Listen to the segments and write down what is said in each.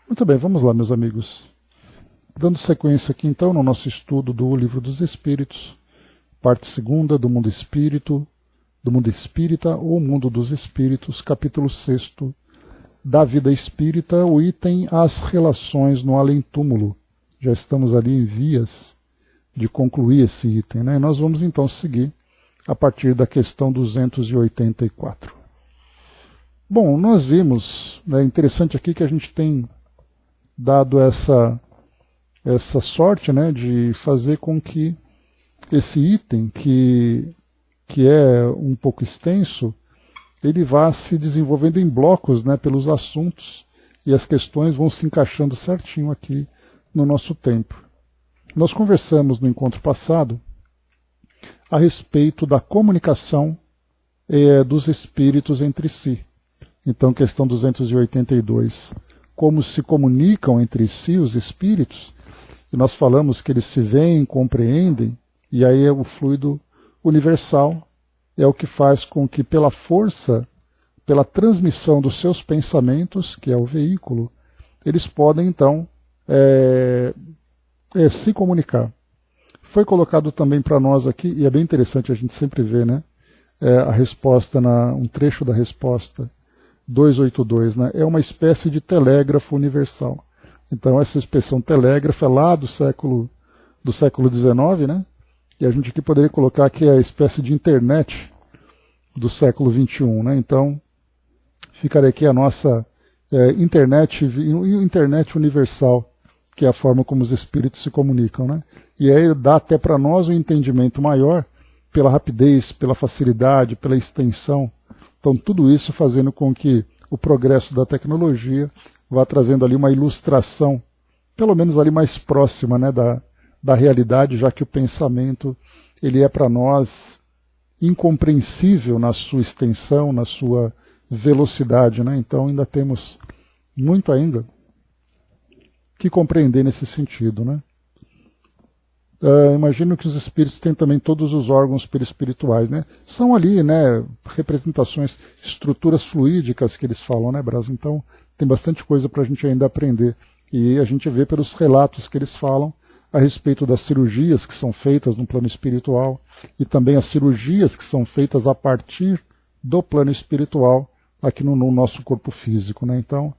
Muito bem, vamos lá, meus amigos. Dando sequência aqui, então, no nosso estudo do Livro dos Espíritos, parte segunda do Mundo Espírita ou Mundo dos Espíritos, capítulo 6º, da Vida Espírita, o item As Relações no Além-Túmulo. Já estamos ali em vias de concluir esse item, né? E nós vamos, então, seguir a partir da questão 284. Bom, nós vimos, é interessante aqui que a gente tem dado essa sorte, né, de fazer com que esse item, que é um pouco extenso, ele vá se desenvolvendo em blocos, né, pelos assuntos, e as questões vão se encaixando certinho aqui no nosso tempo. Nós conversamos no encontro passado a respeito da comunicação dos espíritos entre si. Então, questão 282, como se comunicam entre si os espíritos, e nós falamos que eles se veem, compreendem, e aí é o fluido universal, é o que faz com que pela força, pela transmissão dos seus pensamentos, que é o veículo, eles podem então se comunicar. Foi colocado também para nós aqui, e é bem interessante a gente sempre ver, né, a resposta, um trecho da resposta 282, né, é uma espécie de telégrafo universal. Então essa expressão telégrafo é lá do século XIX, né, e a gente aqui poderia colocar que é a espécie de internet do século XXI, né, então ficaria aqui a nossa internet universal, que é a forma como os espíritos se comunicam, né, e aí dá até para nós um entendimento maior pela rapidez, pela facilidade, pela extensão. Então tudo isso fazendo com que o progresso da tecnologia vá trazendo ali uma ilustração, pelo menos ali mais próxima, né, da realidade, já que o pensamento ele é para nós incompreensível na sua extensão, na sua velocidade, né? Então ainda temos muito ainda que compreender nesse sentido, né? Imagino que os espíritos têm também todos os órgãos perispirituais, né? São ali, né, representações, estruturas fluídicas que eles falam, né, Brás? Então tem bastante coisa para a gente ainda aprender. E a gente vê pelos relatos que eles falam a respeito das cirurgias que são feitas no plano espiritual e também as cirurgias que são feitas a partir do plano espiritual aqui no nosso corpo físico, né? Então,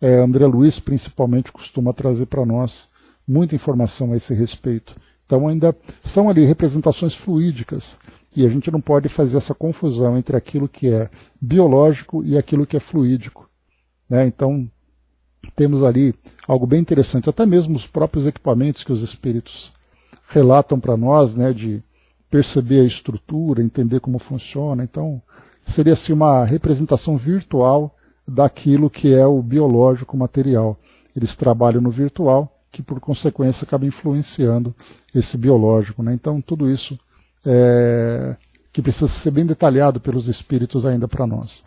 André Luiz principalmente costuma trazer para nós muita informação a esse respeito. Então ainda são ali representações fluídicas e a gente não pode fazer essa confusão entre aquilo que é biológico e aquilo que é fluídico, né? Então temos ali algo bem interessante, até mesmo os próprios equipamentos que os espíritos relatam para nós, né, de perceber a estrutura, entender como funciona. Então seria assim uma representação virtual daquilo que é o biológico material. Eles trabalham no virtual, que por consequência acaba influenciando esse biológico, né? Então tudo isso que precisa ser bem detalhado pelos espíritos ainda para nós.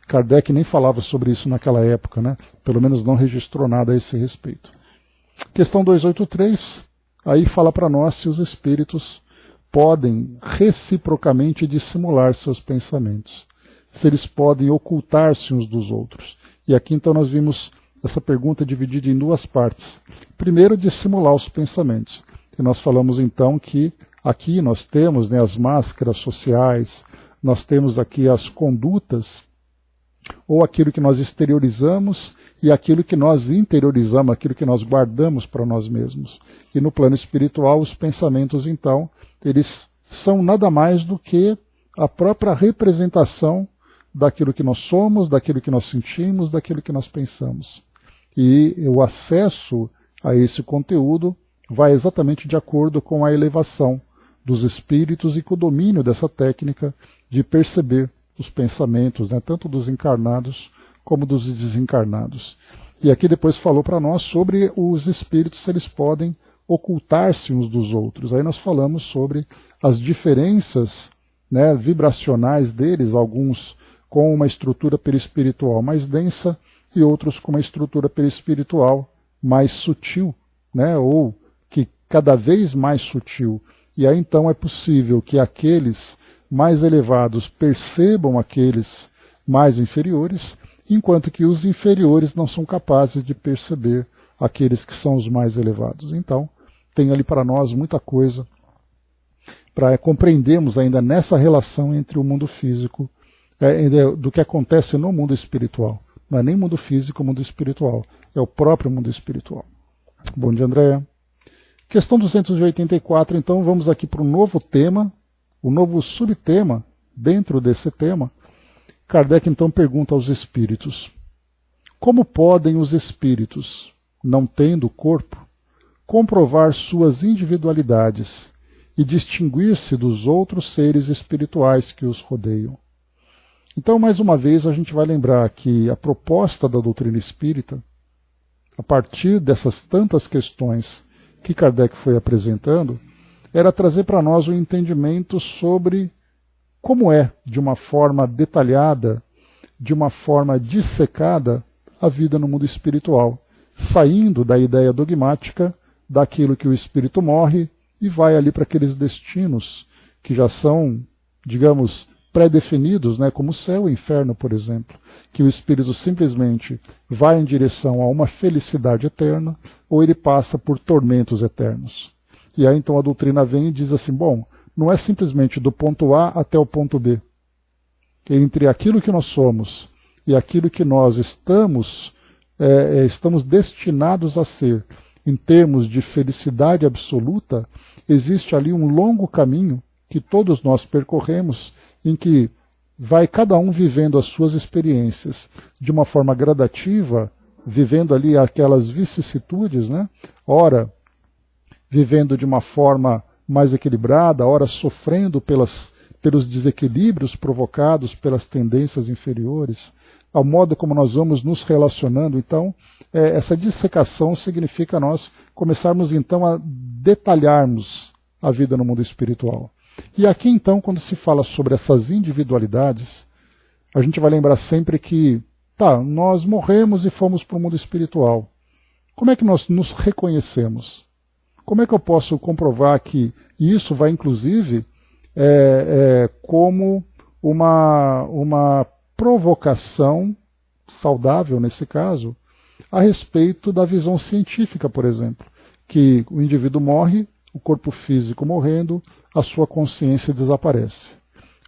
Kardec nem falava sobre isso naquela época, né? Pelo menos não registrou nada a esse respeito. Questão 283, aí fala para nós se os espíritos podem reciprocamente dissimular seus pensamentos, se eles podem ocultar-se uns dos outros. E aqui então nós vimos essa pergunta dividida em duas partes. Primeiro, dissimular os pensamentos. E nós falamos então que aqui nós temos, né, as máscaras sociais, nós temos aqui as condutas, ou aquilo que nós exteriorizamos e aquilo que nós interiorizamos, aquilo que nós guardamos para nós mesmos. E no plano espiritual, os pensamentos, então, eles são nada mais do que a própria representação daquilo que nós somos, daquilo que nós sentimos, daquilo que nós pensamos. E o acesso a esse conteúdo vai exatamente de acordo com a elevação dos espíritos e com o domínio dessa técnica de perceber os pensamentos, né, tanto dos encarnados como dos desencarnados. E aqui depois falou para nós sobre os espíritos, se eles podem ocultar-se uns dos outros. Aí nós falamos sobre as diferenças, né, vibracionais deles, alguns com uma estrutura perispiritual mais densa e outros com uma estrutura perispiritual mais sutil, né, ou que cada vez mais sutil. E aí então é possível que aqueles mais elevados percebam aqueles mais inferiores enquanto que os inferiores não são capazes de perceber aqueles que são os mais elevados. Então, tem ali para nós muita coisa para compreendermos ainda nessa relação entre o mundo físico, do que acontece no mundo espiritual. Não é nem mundo físico, mundo espiritual. É o próprio mundo espiritual. Bom dia, Andréa. Questão 284, então vamos aqui para um novo tema, um novo subtema dentro desse tema. Kardec então pergunta aos espíritos: como podem os espíritos, não tendo corpo, comprovar suas individualidades e distinguir-se dos outros seres espirituais que os rodeiam? Então, mais uma vez, a gente vai lembrar que a proposta da doutrina espírita, a partir dessas tantas questões que Kardec foi apresentando, era trazer para nós um entendimento sobre como é, de uma forma detalhada, de uma forma dissecada, a vida no mundo espiritual, saindo da ideia dogmática daquilo que o espírito morre e vai ali para aqueles destinos que já são, digamos, pré-definidos, né, como o céu e o inferno, por exemplo, que o espírito simplesmente vai em direção a uma felicidade eterna ou ele passa por tormentos eternos. E aí então a doutrina vem e diz assim, bom, não é simplesmente do ponto A até o ponto B. Entre aquilo que nós somos e aquilo que nós estamos destinados a ser, em termos de felicidade absoluta, existe ali um longo caminho que todos nós percorremos, em que vai cada um vivendo as suas experiências de uma forma gradativa, vivendo ali aquelas vicissitudes, né? Ora, vivendo de uma forma mais equilibrada, ora sofrendo pelos desequilíbrios provocados pelas tendências inferiores, ao modo como nós vamos nos relacionando. Então, essa dissecação significa nós começarmos então a detalharmos a vida no mundo espiritual. E aqui então, quando se fala sobre essas individualidades, a gente vai lembrar sempre que, nós morremos e fomos para o mundo espiritual. Como é que nós nos reconhecemos? Como é que eu posso comprovar que isso vai, inclusive, como uma provocação saudável, nesse caso, a respeito da visão científica, por exemplo, que o indivíduo morre, o corpo físico morrendo, a sua consciência desaparece.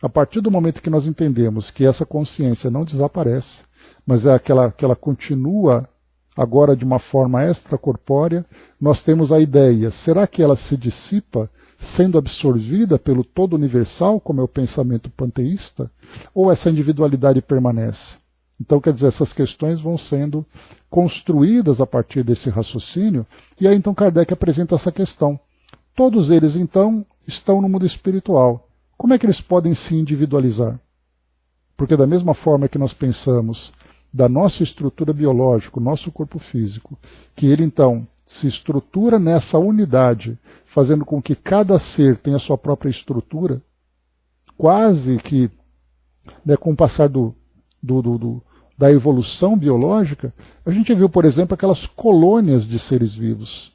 A partir do momento que nós entendemos que essa consciência não desaparece, mas é aquela que ela continua agora de uma forma extracorpórea, nós temos a ideia, será que ela se dissipa sendo absorvida pelo todo universal, como é o pensamento panteísta, ou essa individualidade permanece? Então, quer dizer, essas questões vão sendo construídas a partir desse raciocínio, e aí então Kardec apresenta essa questão. Todos eles, então, estão no mundo espiritual. Como é que eles podem se individualizar? Porque da mesma forma que nós pensamos da nossa estrutura biológica, o nosso corpo físico, que ele então se estrutura nessa unidade, fazendo com que cada ser tenha a sua própria estrutura, quase que, com o passar da evolução biológica, a gente viu, por exemplo, aquelas colônias de seres vivos,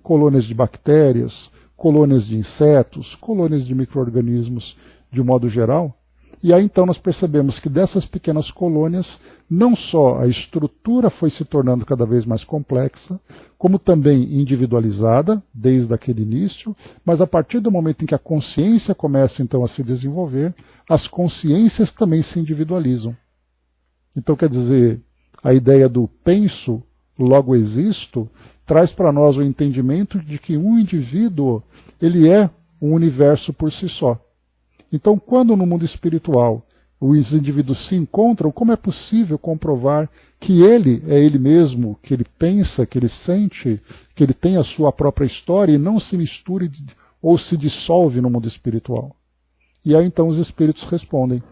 colônias de bactérias, colônias de insetos, colônias de micro-organismos de modo geral. E aí então nós percebemos que dessas pequenas colônias, não só a estrutura foi se tornando cada vez mais complexa, como também individualizada, desde aquele início, mas a partir do momento em que a consciência começa então a se desenvolver, as consciências também se individualizam. Então quer dizer, a ideia do penso, logo existo, traz para nós o entendimento de que um indivíduo, ele é um universo por si só. Então, quando no mundo espiritual os indivíduos se encontram, como é possível comprovar que ele é ele mesmo, que ele pensa, que ele sente, que ele tem a sua própria história e não se misture ou se dissolve no mundo espiritual? E aí então os espíritos respondem.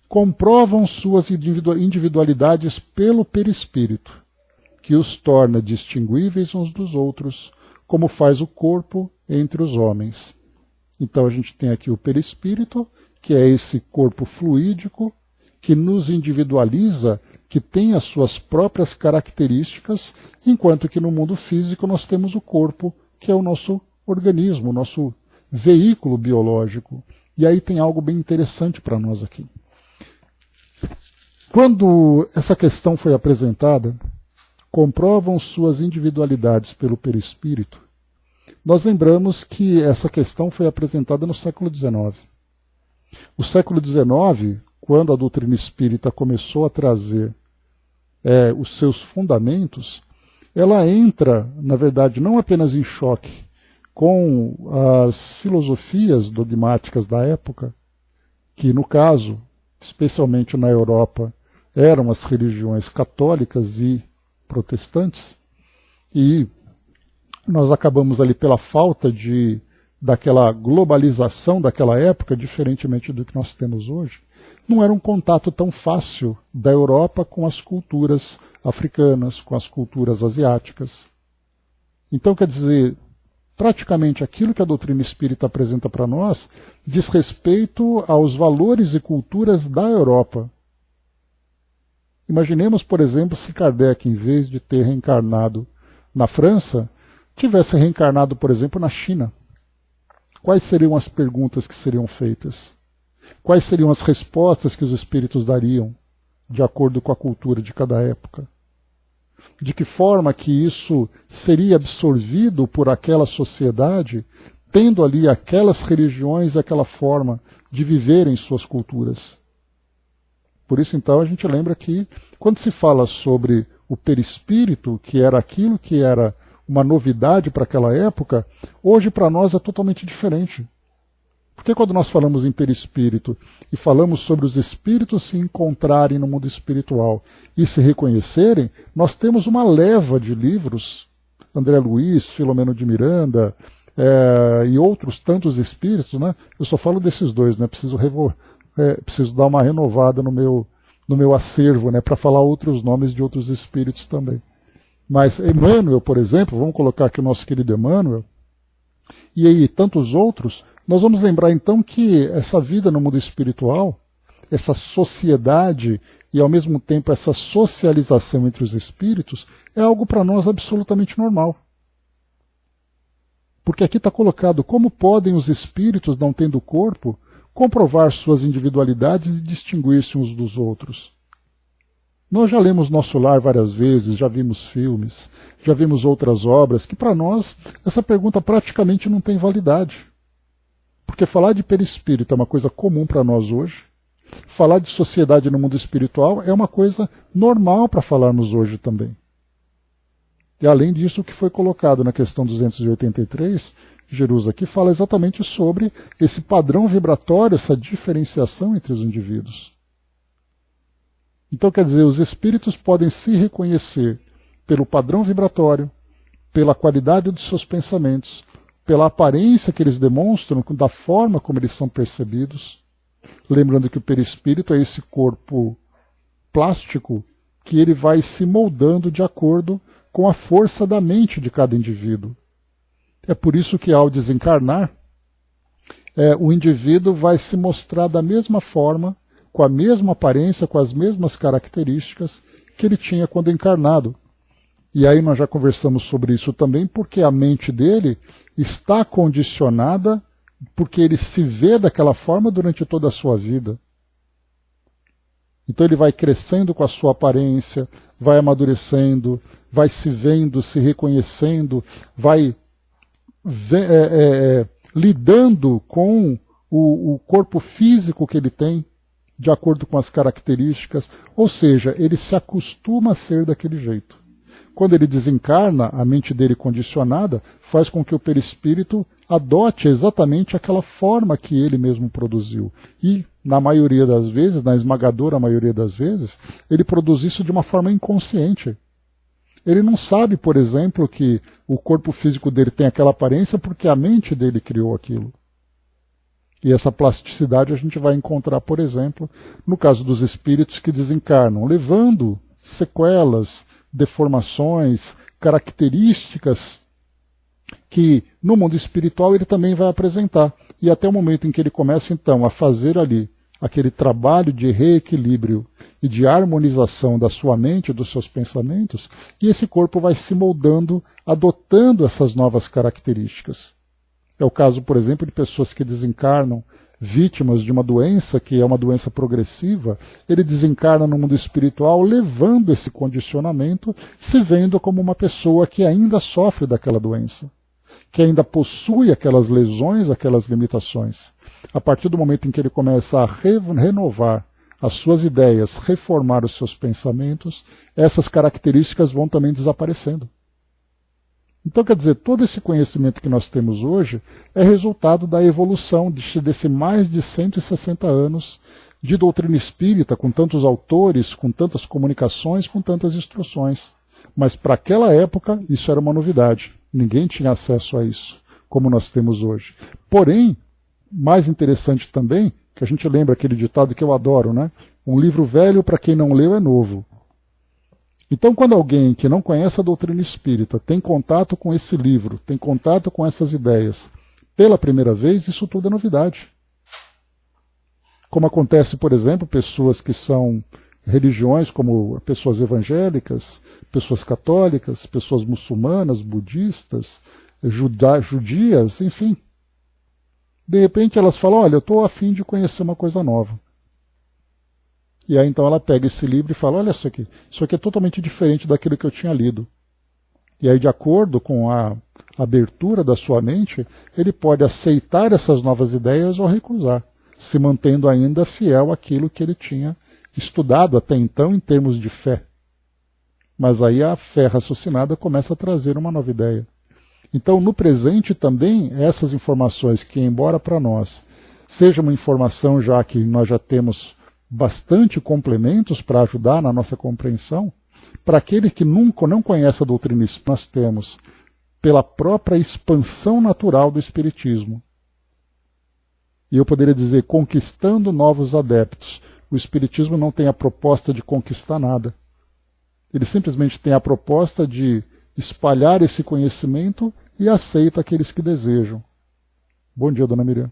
Comprovam suas individualidades pelo perispírito, que os torna distinguíveis uns dos outros, como faz o corpo entre os homens. Então a gente tem aqui o perispírito, que é esse corpo fluídico, que nos individualiza, que tem as suas próprias características, enquanto que no mundo físico nós temos o corpo, que é o nosso organismo, o nosso veículo biológico. E aí tem algo bem interessante para nós aqui. Quando essa questão foi apresentada, comprovam suas individualidades pelo perispírito, nós lembramos que essa questão foi apresentada no século XIX. O século XIX, quando a doutrina espírita começou a trazer os seus fundamentos, ela entra, na verdade, não apenas em choque com as filosofias dogmáticas da época, que no caso, especialmente na Europa, eram as religiões católicas e protestantes, e nós acabamos ali pela falta daquela globalização daquela época, diferentemente do que nós temos hoje, não era um contato tão fácil da Europa com as culturas africanas, com as culturas asiáticas. Então, quer dizer, praticamente aquilo que a doutrina espírita apresenta para nós diz respeito aos valores e culturas da Europa. Imaginemos, por exemplo, se Kardec, em vez de ter reencarnado na França, tivesse reencarnado, por exemplo, na China. Quais seriam as perguntas que seriam feitas? Quais seriam as respostas que os espíritos dariam, de acordo com a cultura de cada época? De que forma que isso seria absorvido por aquela sociedade, tendo ali aquelas religiões, aquela forma de viverem suas culturas? Por isso, então, a gente lembra que, quando se fala sobre o perispírito, que era aquilo que era uma novidade para aquela época, hoje para nós é totalmente diferente. Porque quando nós falamos em perispírito e falamos sobre os espíritos se encontrarem no mundo espiritual e se reconhecerem, nós temos uma leva de livros, André Luiz, Filomeno de Miranda e outros tantos espíritos, né? Eu só falo desses dois, né? Preciso dar uma renovada no meu acervo, né? Para falar outros nomes de outros espíritos também. Mas Emmanuel, por exemplo, vamos colocar aqui o nosso querido Emmanuel, e aí tantos outros, nós vamos lembrar então que essa vida no mundo espiritual, essa sociedade e ao mesmo tempo essa socialização entre os espíritos é algo para nós absolutamente normal. Porque aqui está colocado como podem os espíritos, não tendo corpo, comprovar suas individualidades e distinguir-se uns dos outros. Nós já lemos Nosso Lar várias vezes, já vimos filmes, já vimos outras obras, que para nós essa pergunta praticamente não tem validade. Porque falar de perispírito é uma coisa comum para nós hoje, falar de sociedade no mundo espiritual é uma coisa normal para falarmos hoje também. E além disso, o que foi colocado na questão 283, Jerusa aqui fala exatamente sobre esse padrão vibratório, essa diferenciação entre os indivíduos. Então, quer dizer, os espíritos podem se reconhecer pelo padrão vibratório, pela qualidade dos seus pensamentos, pela aparência que eles demonstram, da forma como eles são percebidos. Lembrando que o perispírito é esse corpo plástico que ele vai se moldando de acordo com a força da mente de cada indivíduo. É por isso que ao desencarnar, o indivíduo vai se mostrar da mesma forma, com a mesma aparência, com as mesmas características que ele tinha quando encarnado. E aí nós já conversamos sobre isso também, porque a mente dele está condicionada, porque ele se vê daquela forma durante toda a sua vida. Então ele vai crescendo com a sua aparência, vai amadurecendo, vai se vendo, se reconhecendo, vai lidando com o corpo físico que ele tem, de acordo com as características, ou seja, ele se acostuma a ser daquele jeito. Quando ele desencarna, a mente dele condicionada faz com que o perispírito adote exatamente aquela forma que ele mesmo produziu. E, na maioria das vezes, na esmagadora maioria das vezes, ele produz isso de uma forma inconsciente. Ele não sabe, por exemplo, que o corpo físico dele tem aquela aparência porque a mente dele criou aquilo. E essa plasticidade a gente vai encontrar, por exemplo, no caso dos espíritos que desencarnam, levando sequelas, deformações, características que no mundo espiritual ele também vai apresentar. E até o momento em que ele começa então a fazer ali aquele trabalho de reequilíbrio e de harmonização da sua mente, dos seus pensamentos, e esse corpo vai se moldando, adotando essas novas características. É o caso, por exemplo, de pessoas que desencarnam vítimas de uma doença, que é uma doença progressiva, ele desencarna no mundo espiritual levando esse condicionamento, se vendo como uma pessoa que ainda sofre daquela doença, que ainda possui aquelas lesões, aquelas limitações. A partir do momento em que ele começa a renovar as suas ideias, reformar os seus pensamentos, essas características vão também desaparecendo. Então, quer dizer, todo esse conhecimento que nós temos hoje é resultado da evolução desse mais de 160 anos de doutrina espírita, com tantos autores, com tantas comunicações, com tantas instruções. Mas para aquela época, isso era uma novidade. Ninguém tinha acesso a isso, como nós temos hoje. Porém, mais interessante também, que a gente lembra aquele ditado que eu adoro, né? Um livro velho, para quem não leu, é novo. Então, quando alguém que não conhece a doutrina espírita tem contato com esse livro, tem contato com essas ideias, pela primeira vez, isso tudo é novidade. Como acontece, por exemplo, pessoas que são religiões como pessoas evangélicas, pessoas católicas, pessoas muçulmanas, budistas, judias, enfim. De repente elas falam, olha, eu estou a fim de conhecer uma coisa nova. E aí então ela pega esse livro e fala, olha isso aqui é totalmente diferente daquilo que eu tinha lido. E aí, de acordo com a abertura da sua mente, ele pode aceitar essas novas ideias ou recusar, se mantendo ainda fiel àquilo que ele tinha estudado até então em termos de fé. Mas aí a fé raciocinada começa a trazer uma nova ideia. Então, no presente também, essas informações que, embora para nós seja uma informação já que nós já temos bastante complementos para ajudar na nossa compreensão, para aquele que nunca não conhece a doutrina espírita, nós temos, pela própria expansão natural do Espiritismo. E eu poderia dizer, conquistando novos adeptos. O Espiritismo não tem a proposta de conquistar nada. Ele simplesmente tem a proposta de espalhar esse conhecimento e aceita aqueles que desejam. Bom dia, dona Miriam.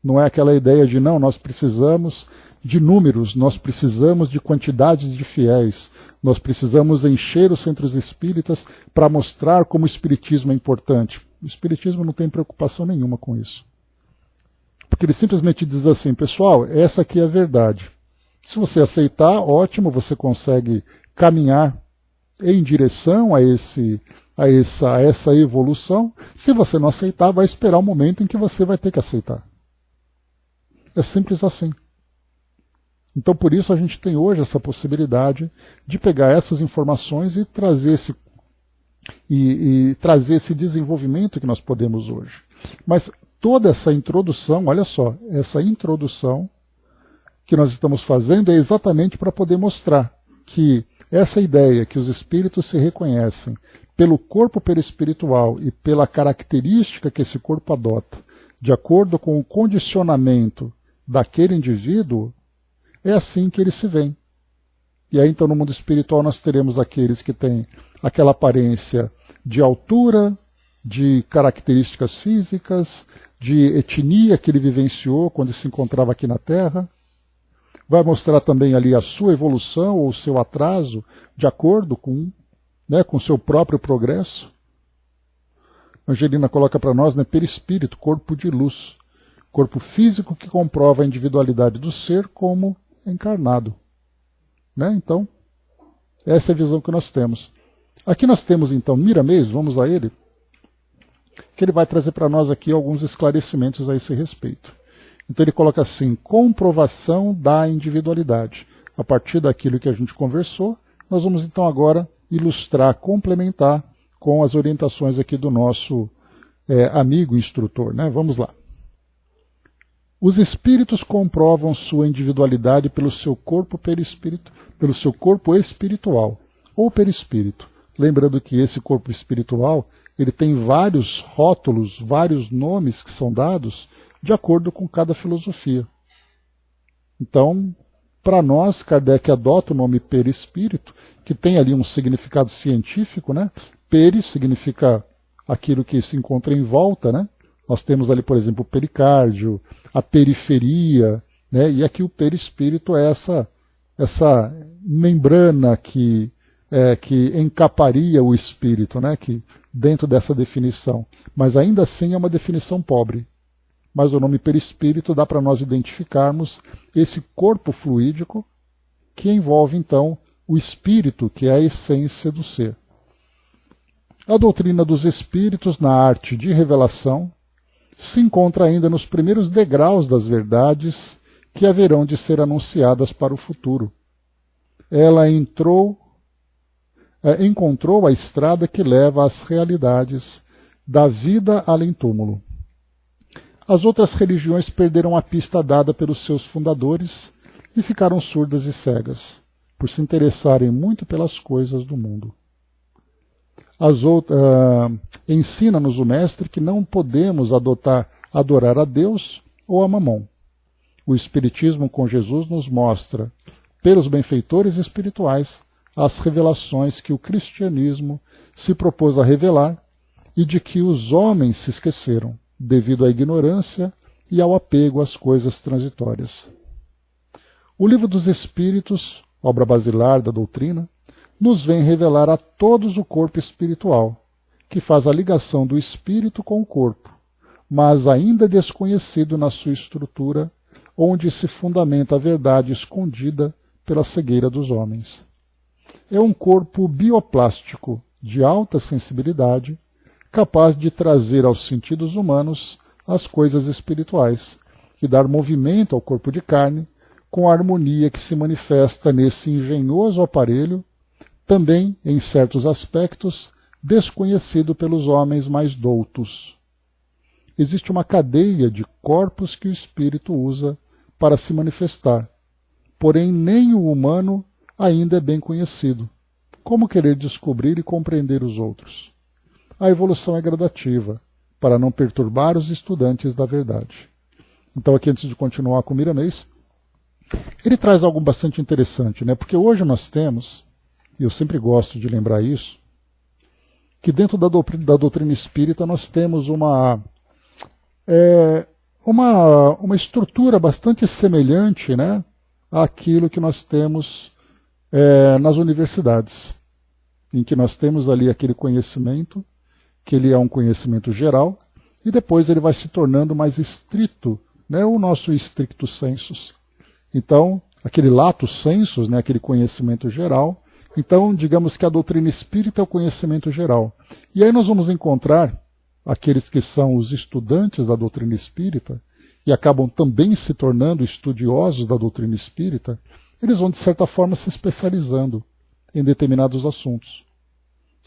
Não é aquela ideia de, não, nós precisamos de números, nós precisamos de quantidades de fiéis, nós precisamos encher os centros espíritas para mostrar como o Espiritismo é importante. O Espiritismo não tem preocupação nenhuma com isso. Porque ele simplesmente diz assim, pessoal, essa aqui é a verdade. Se você aceitar, ótimo, você consegue caminhar em direção a essa evolução. Se você não aceitar, vai esperar o momento em que você vai ter que aceitar. É simples assim. Então, por isso, a gente tem hoje essa possibilidade de pegar essas informações e trazer esse desenvolvimento que nós podemos hoje. Mas toda essa introdução, olha só, essa introdução que nós estamos fazendo é exatamente para poder mostrar que essa ideia que os espíritos se reconhecem pelo corpo perispiritual e pela característica que esse corpo adota, de acordo com o condicionamento daquele indivíduo, é assim que eles se veem. E aí então no mundo espiritual nós teremos aqueles que têm aquela aparência de altura, de características físicas, de etnia que ele vivenciou quando se encontrava aqui na Terra. Vai mostrar também ali a sua evolução ou o seu atraso de acordo com o seu próprio progresso. Angelina coloca para nós, perispírito, corpo de luz. Corpo físico que comprova a individualidade do ser como encarnado. Então, essa é a visão que nós temos. Aqui nós temos então Miramês, vamos a ele, que ele vai trazer para nós aqui alguns esclarecimentos a esse respeito. Então ele coloca assim, comprovação da individualidade. A partir daquilo que a gente conversou, nós vamos então agora ilustrar, complementar com as orientações aqui do nosso amigo instrutor. Vamos lá. Os espíritos comprovam sua individualidade pelo seu corpo perispírito, pelo seu corpo espiritual, ou perispírito. Lembrando que esse corpo espiritual, ele tem vários rótulos, vários nomes que são dados de acordo com cada filosofia. Então, para nós, Kardec adota o nome perispírito, que tem ali um significado científico, Peri significa aquilo que se encontra em volta, Nós temos ali, por exemplo, o pericárdio, a periferia, e aqui o perispírito é essa membrana que encaparia o espírito, que dentro dessa definição. Mas ainda assim é uma definição pobre. mas o nome perispírito dá para nós identificarmos esse corpo fluídico que envolve, então, o espírito, que é a essência do ser. A doutrina dos espíritos na arte de revelação se encontra ainda nos primeiros degraus das verdades que haverão de ser anunciadas para o futuro. Ela encontrou a estrada que leva às realidades da vida além túmulo. As outras religiões perderam a pista dada pelos seus fundadores e ficaram surdas e cegas, por se interessarem muito pelas coisas do mundo. Ensina-nos o Mestre que não podemos adorar a Deus ou a Mamon. O Espiritismo com Jesus nos mostra, pelos benfeitores espirituais, as revelações que o cristianismo se propôs a revelar e de que os homens se esqueceram, devido à ignorância e ao apego às coisas transitórias. O Livro dos Espíritos, obra basilar da doutrina, nos vem revelar a todos o corpo espiritual, que faz a ligação do espírito com o corpo, mas ainda desconhecido na sua estrutura, onde se fundamenta a verdade escondida pela cegueira dos homens. É um corpo bioplástico, de alta sensibilidade, capaz de trazer aos sentidos humanos as coisas espirituais e dar movimento ao corpo de carne, com a harmonia que se manifesta nesse engenhoso aparelho, também, em certos aspectos, desconhecido pelos homens mais doutos. Existe uma cadeia de corpos que o espírito usa para se manifestar, porém nem o humano ainda é bem conhecido. Como querer descobrir e compreender os outros? A evolução é gradativa, para não perturbar os estudantes da verdade. Então, aqui, antes de continuar com o Miramês, ele traz algo bastante interessante, né? Porque hoje nós temos, e eu sempre gosto de lembrar isso, que dentro da doutrina espírita nós temos uma estrutura bastante semelhante, né, àquilo que nós temos nas universidades, em que nós temos ali aquele conhecimento, que ele é um conhecimento geral, e depois ele vai se tornando mais estrito, né, o nosso stricto sensus. Então, aquele lato sensus, né, aquele conhecimento geral. Então, digamos que a doutrina espírita é o conhecimento geral. E aí nós vamos encontrar aqueles que são os estudantes da doutrina espírita, e acabam também se tornando estudiosos da doutrina espírita, eles vão, de certa forma, se especializando em determinados assuntos.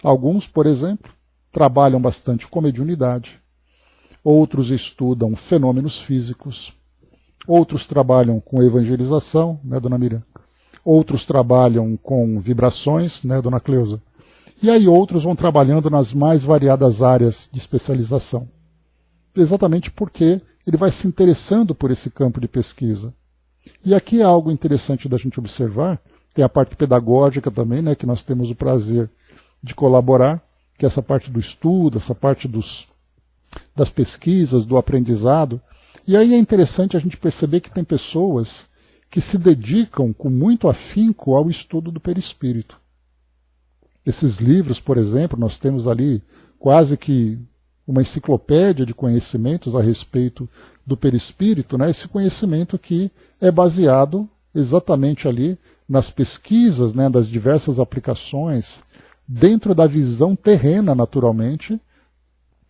Alguns, por exemplo, trabalham bastante com mediunidade, outros estudam fenômenos físicos, outros trabalham com evangelização, né, dona Miriam? Outros trabalham com vibrações, né, dona Cleusa? E aí outros vão trabalhando nas mais variadas áreas de especialização. Exatamente porque ele vai se interessando por esse campo de pesquisa. E aqui é algo interessante da gente observar, tem a parte pedagógica também, né, que nós temos o prazer de colaborar, que é essa parte do estudo, essa parte das pesquisas, do aprendizado. E aí é interessante a gente perceber que tem pessoas que se dedicam com muito afinco ao estudo do perispírito. Esses livros, por exemplo, nós temos ali quase que uma enciclopédia de conhecimentos a respeito do perispírito, né? Esse conhecimento que é baseado exatamente ali nas pesquisas, né, das diversas aplicações, dentro da visão terrena, naturalmente,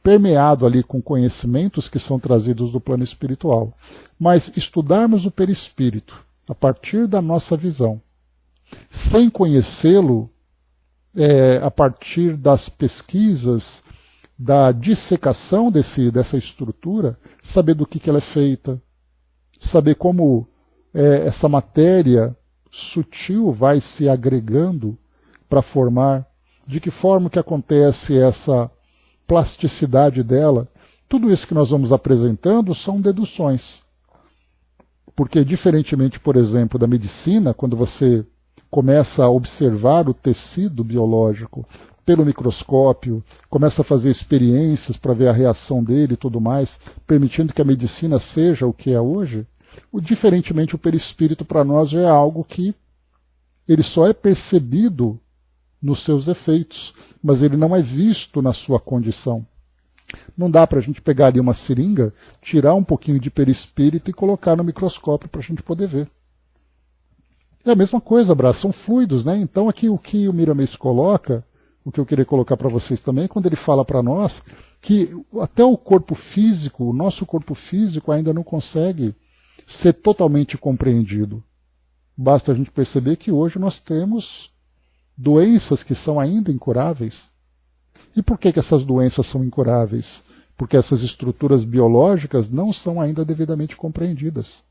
permeado ali com conhecimentos que são trazidos do plano espiritual. Mas estudarmos o perispírito a partir da nossa visão, sem conhecê-lo a partir das pesquisas, da dissecação dessa estrutura, saber do que ela é feita, saber como essa matéria sutil vai se agregando para formar, de que forma que acontece essa plasticidade dela, tudo isso que nós vamos apresentando são deduções. Porque, diferentemente, por exemplo, da medicina, quando você começa a observar o tecido biológico pelo microscópio, começa a fazer experiências para ver a reação dele e tudo mais, permitindo que a medicina seja o que é hoje, diferentemente o perispírito para nós já é algo que ele só é percebido nos seus efeitos, mas ele não é visto na sua condição. Não dá para a gente pegar ali uma seringa, tirar um pouquinho de perispírito e colocar no microscópio para a gente poder ver. É a mesma coisa, Brás, são fluidos, né? Então aqui o que o Miramês coloca, o que eu queria colocar para vocês também, quando ele fala para nós que até o corpo físico, o nosso corpo físico ainda não consegue ser totalmente compreendido. Basta a gente perceber que hoje nós temos doenças que são ainda incuráveis. E por que essas doenças são incuráveis? Porque essas estruturas biológicas não são ainda devidamente compreendidas.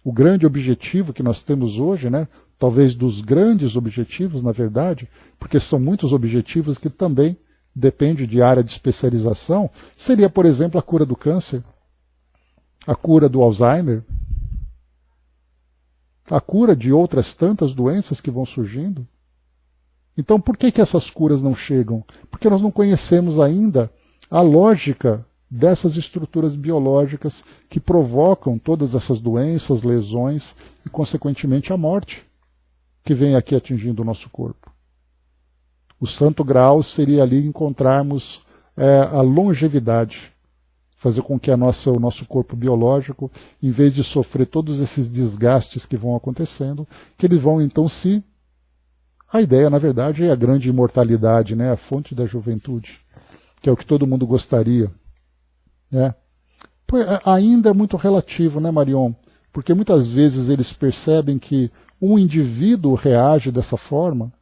O grande objetivo que nós temos hoje, né, talvez dos grandes objetivos, na verdade, porque são muitos objetivos que também dependem de área de especialização, seria, por exemplo, a cura do câncer, a cura do Alzheimer, a cura de outras tantas doenças que vão surgindo. Então, por que essas curas não chegam? Porque nós não conhecemos ainda a lógica dessas estruturas biológicas que provocam todas essas doenças, lesões e, consequentemente, a morte que vem aqui atingindo o nosso corpo. O santo grau seria ali encontrarmos a longevidade, fazer com que o nosso corpo biológico, em vez de sofrer todos esses desgastes que vão acontecendo, que eles vão então se... A ideia, na verdade, é a grande imortalidade, né? A fonte da juventude, que é o que todo mundo gostaria. Né? Ainda é muito relativo, né, Marion? Porque muitas vezes eles percebem que um indivíduo reage dessa forma,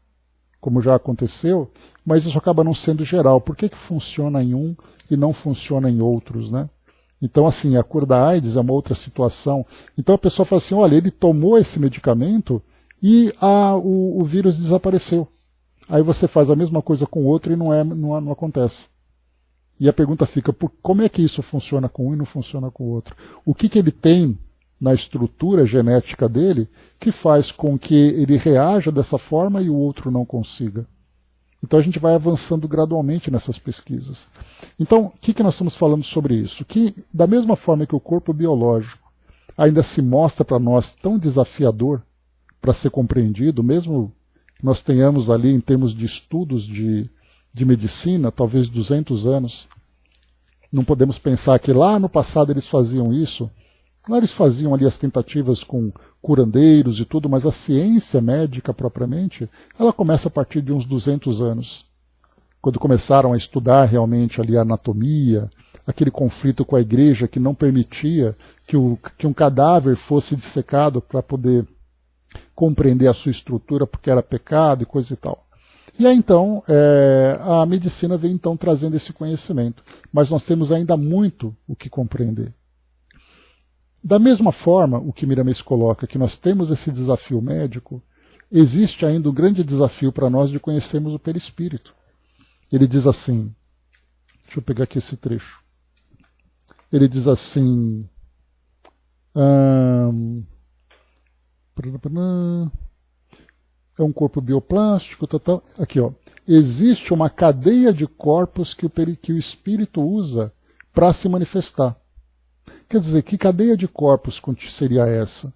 como já aconteceu, mas isso acaba não sendo geral. Por que funciona em um e não funciona em outros, né? Então, assim, a cura da AIDS é uma outra situação. Então a pessoa fala assim, olha, ele tomou esse medicamento e o vírus desapareceu. Aí você faz a mesma coisa com o outro e não acontece. E a pergunta fica, como é que isso funciona com um e não funciona com o outro? O que ele tem na estrutura genética dele que faz com que ele reaja dessa forma e o outro não consiga? Então a gente vai avançando gradualmente nessas pesquisas. Então, o que nós estamos falando sobre isso? Que da mesma forma que o corpo biológico ainda se mostra para nós tão desafiador para ser compreendido, mesmo que nós tenhamos ali em termos de estudos de medicina, talvez 200 anos, não podemos pensar que lá no passado eles faziam isso. Lá eles faziam ali as tentativas com curandeiros e tudo, mas a ciência médica propriamente, ela começa a partir de uns 200 anos. Quando começaram a estudar realmente ali a anatomia, aquele conflito com a igreja que não permitia que um cadáver fosse dissecado para poder compreender a sua estrutura porque era pecado e coisa e tal. E aí então a medicina vem então trazendo esse conhecimento, mas nós temos ainda muito o que compreender. Da mesma forma, o que Miramês coloca, que nós temos esse desafio médico, existe ainda o grande desafio para nós de conhecermos o perispírito. Ele diz assim, deixa eu pegar aqui esse trecho, ele diz assim, é um corpo bioplástico, aqui ó, existe uma cadeia de corpos que o espírito usa para se manifestar. Quer dizer, que cadeia de corpos seria essa?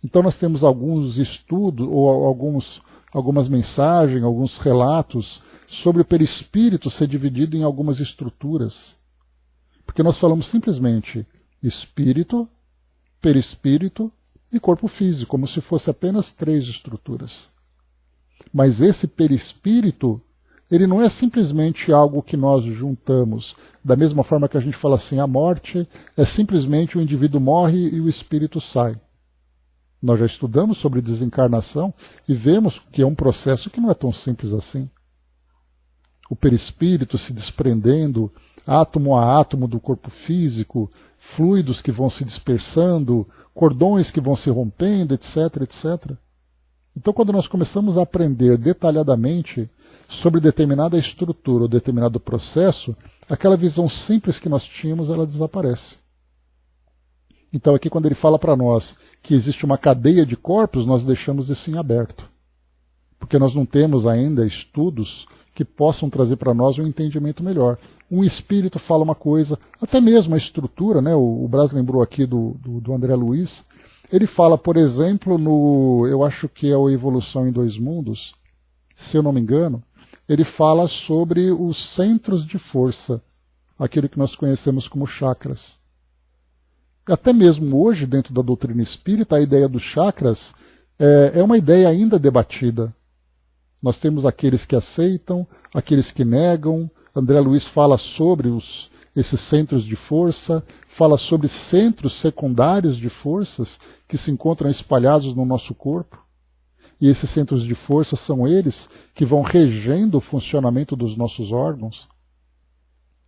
Então nós temos alguns estudos, ou algumas mensagens, alguns relatos sobre o perispírito ser dividido em algumas estruturas. Porque nós falamos simplesmente espírito, perispírito e corpo físico, como se fosse apenas 3 estruturas. Mas esse perispírito, ele não é simplesmente algo que nós juntamos. Da mesma forma que a gente fala assim, a morte é simplesmente o indivíduo morre e o espírito sai. Nós já estudamos sobre desencarnação e vemos que é um processo que não é tão simples assim. O perispírito se desprendendo, átomo a átomo do corpo físico, fluidos que vão se dispersando, cordões que vão se rompendo, etc, etc. Então, quando nós começamos a aprender detalhadamente sobre determinada estrutura ou determinado processo, aquela visão simples que nós tínhamos, ela desaparece. Então, aqui quando ele fala para nós que existe uma cadeia de corpos, nós deixamos isso em aberto. Porque nós não temos ainda estudos que possam trazer para nós um entendimento melhor. Um espírito fala uma coisa, até mesmo a estrutura, né? O Brás lembrou aqui do André Luiz. Ele fala, por exemplo, eu acho que é o Evolução em Dois Mundos, se eu não me engano, ele fala sobre os centros de força aquilo que nós conhecemos como chakras. Até mesmo hoje, dentro da doutrina espírita, a ideia dos chakras é uma ideia ainda debatida. Nós temos aqueles que aceitam, aqueles que negam. André Luiz fala sobre esses centros de força, fala sobre centros secundários de forças que se encontram espalhados no nosso corpo. E esses centros de força são eles que vão regendo o funcionamento dos nossos órgãos.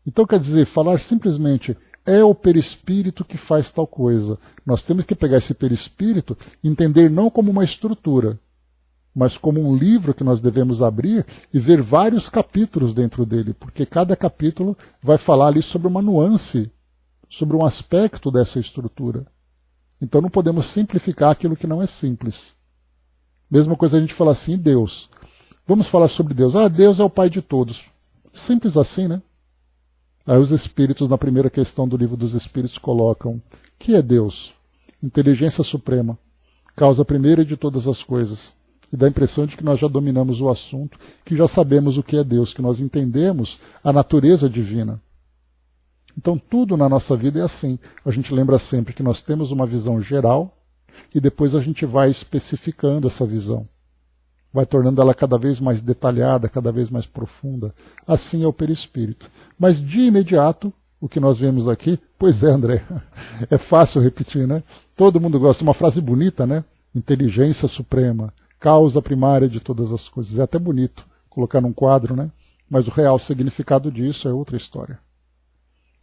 Então, quer dizer, falar simplesmente é o perispírito que faz tal coisa. Nós temos que pegar esse perispírito e entender não como uma estrutura, mas como um livro que nós devemos abrir e ver vários capítulos dentro dele, porque cada capítulo vai falar ali sobre uma nuance, sobre um aspecto dessa estrutura. Então não podemos simplificar aquilo que não é simples. Mesma coisa a gente falar assim, Deus. Vamos falar sobre Deus. Deus é o Pai de todos. Simples assim, né? Aí os Espíritos, na primeira questão do Livro dos Espíritos, colocam: que é Deus? Inteligência suprema, causa primeira de todas as coisas. E dá a impressão de que nós já dominamos o assunto, que já sabemos o que é Deus, que nós entendemos a natureza divina. Então tudo na nossa vida é assim. A gente lembra sempre que nós temos uma visão geral e depois a gente vai especificando essa visão. Vai tornando ela cada vez mais detalhada, cada vez mais profunda. Assim é o perispírito. Mas de imediato, o que nós vemos aqui, pois é, André, é fácil repetir, né? Todo mundo gosta, uma frase bonita, né? Inteligência suprema, causa primária de todas as coisas. É até bonito colocar num quadro, né? Mas o real significado disso é outra história.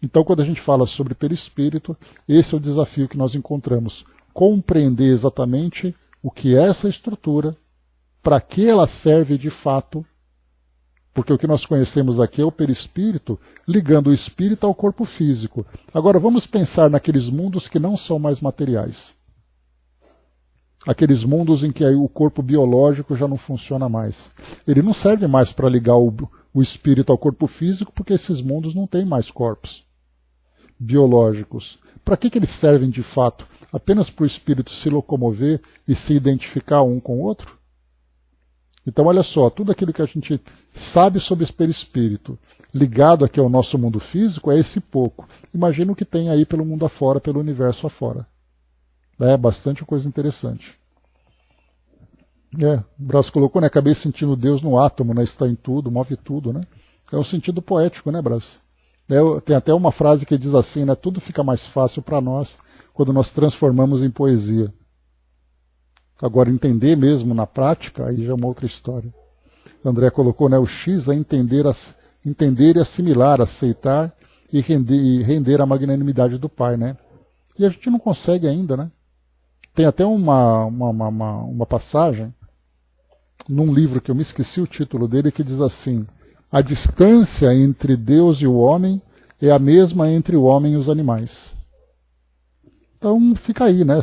Então, quando a gente fala sobre perispírito, esse é o desafio que nós encontramos. Compreender exatamente o que é essa estrutura, para que ela serve de fato, porque o que nós conhecemos aqui é o perispírito ligando o espírito ao corpo físico. Agora vamos pensar naqueles mundos que não são mais materiais. Aqueles mundos em que aí o corpo biológico já não funciona mais. Ele não serve mais para ligar o espírito ao corpo físico, porque esses mundos não têm mais corpos biológicos. Para que eles servem de fato? Apenas para o espírito se locomover e se identificar um com o outro? Então, olha só, tudo aquilo que a gente sabe sobre esse perispírito, ligado aqui ao nosso mundo físico, é esse pouco. Imagina o que tem aí pelo mundo afora, pelo universo afora. É bastante coisa interessante. O Brás colocou, né? Acabei sentindo Deus no átomo, né? Está em tudo, move tudo, né? É um sentido poético, né, Brás? Tem até uma frase que diz assim, né? Tudo fica mais fácil para nós quando nós transformamos em poesia. Agora, entender mesmo na prática, aí já é uma outra história. André colocou, né, o X é entender e assimilar, aceitar e render a magnanimidade do Pai, né? E a gente não consegue ainda, né? Tem até uma passagem num livro que eu me esqueci o título dele, que diz assim: a distância entre Deus e o homem é a mesma entre o homem e os animais. Então fica aí, né,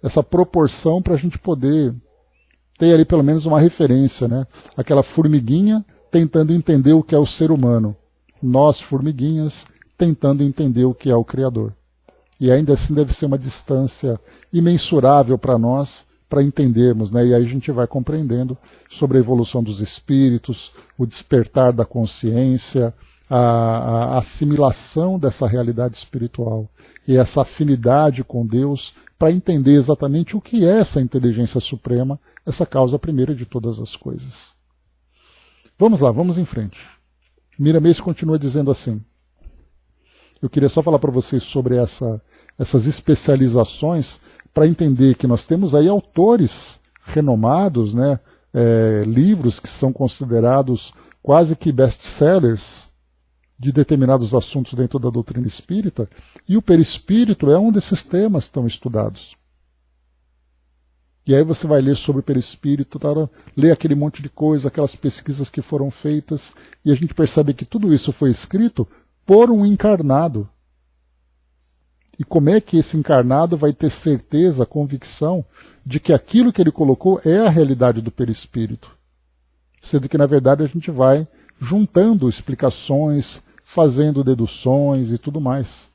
essa proporção para a gente poder ter ali pelo menos uma referência, né? Aquela formiguinha tentando entender o que é o ser humano. Nós, formiguinhas, tentando entender o que é o Criador. E ainda assim deve ser uma distância imensurável para nós, para entendermos, né? E aí a gente vai compreendendo sobre a evolução dos espíritos, o despertar da consciência, a assimilação dessa realidade espiritual e essa afinidade com Deus para entender exatamente o que é essa inteligência suprema, essa causa primeira de todas as coisas. Vamos lá, vamos em frente. Miramês continua dizendo assim: eu queria só falar para vocês sobre essas especializações para entender que nós temos aí autores renomados, né, livros que são considerados quase que best-sellers de determinados assuntos dentro da doutrina espírita, e o perispírito é um desses temas tão estudados. E aí você vai ler sobre o perispírito, ler aquele monte de coisa, aquelas pesquisas que foram feitas, e a gente percebe que tudo isso foi escrito por um encarnado. E como é que esse encarnado vai ter certeza, convicção, de que aquilo que ele colocou é a realidade do perispírito? Sendo que, na verdade, a gente vai juntando explicações, fazendo deduções e tudo mais.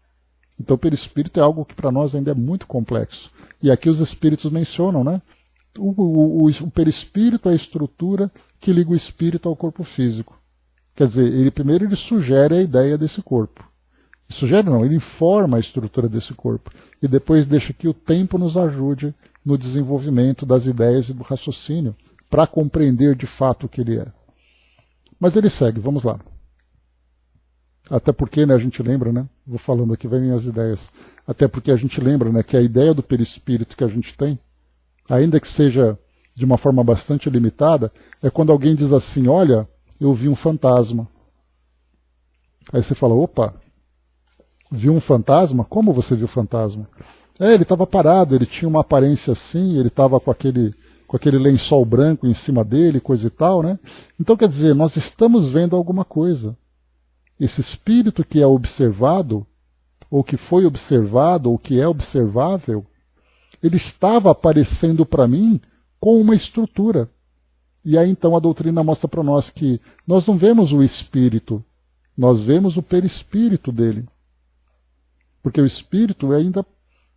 Então o perispírito é algo que para nós ainda é muito complexo. E aqui os espíritos mencionam, né? O perispírito é a estrutura que liga o espírito ao corpo físico. Quer dizer, primeiro ele sugere a ideia desse corpo. Sugere não, ele informa a estrutura desse corpo e depois deixa que o tempo nos ajude no desenvolvimento das ideias e do raciocínio para compreender de fato o que ele é. Mas ele segue, vamos lá. Até porque, né, a gente lembra, né, vou falando aqui, vem minhas ideias, até porque a gente lembra, né, que a ideia do perispírito que a gente tem, ainda que seja de uma forma bastante limitada, é quando alguém diz assim, olha, eu vi um fantasma. Aí você fala, opa, viu um fantasma? Como você viu fantasma? Ele estava parado, ele tinha uma aparência assim, ele estava com aquele lençol branco em cima dele, coisa e tal, né? Então, quer dizer, nós estamos vendo alguma coisa. Esse espírito que é observado, ou que foi observado, ou que é observável, ele estava aparecendo para mim com uma estrutura. E aí então a doutrina mostra para nós que nós não vemos o espírito, nós vemos o perispírito dele. Porque o espírito ainda,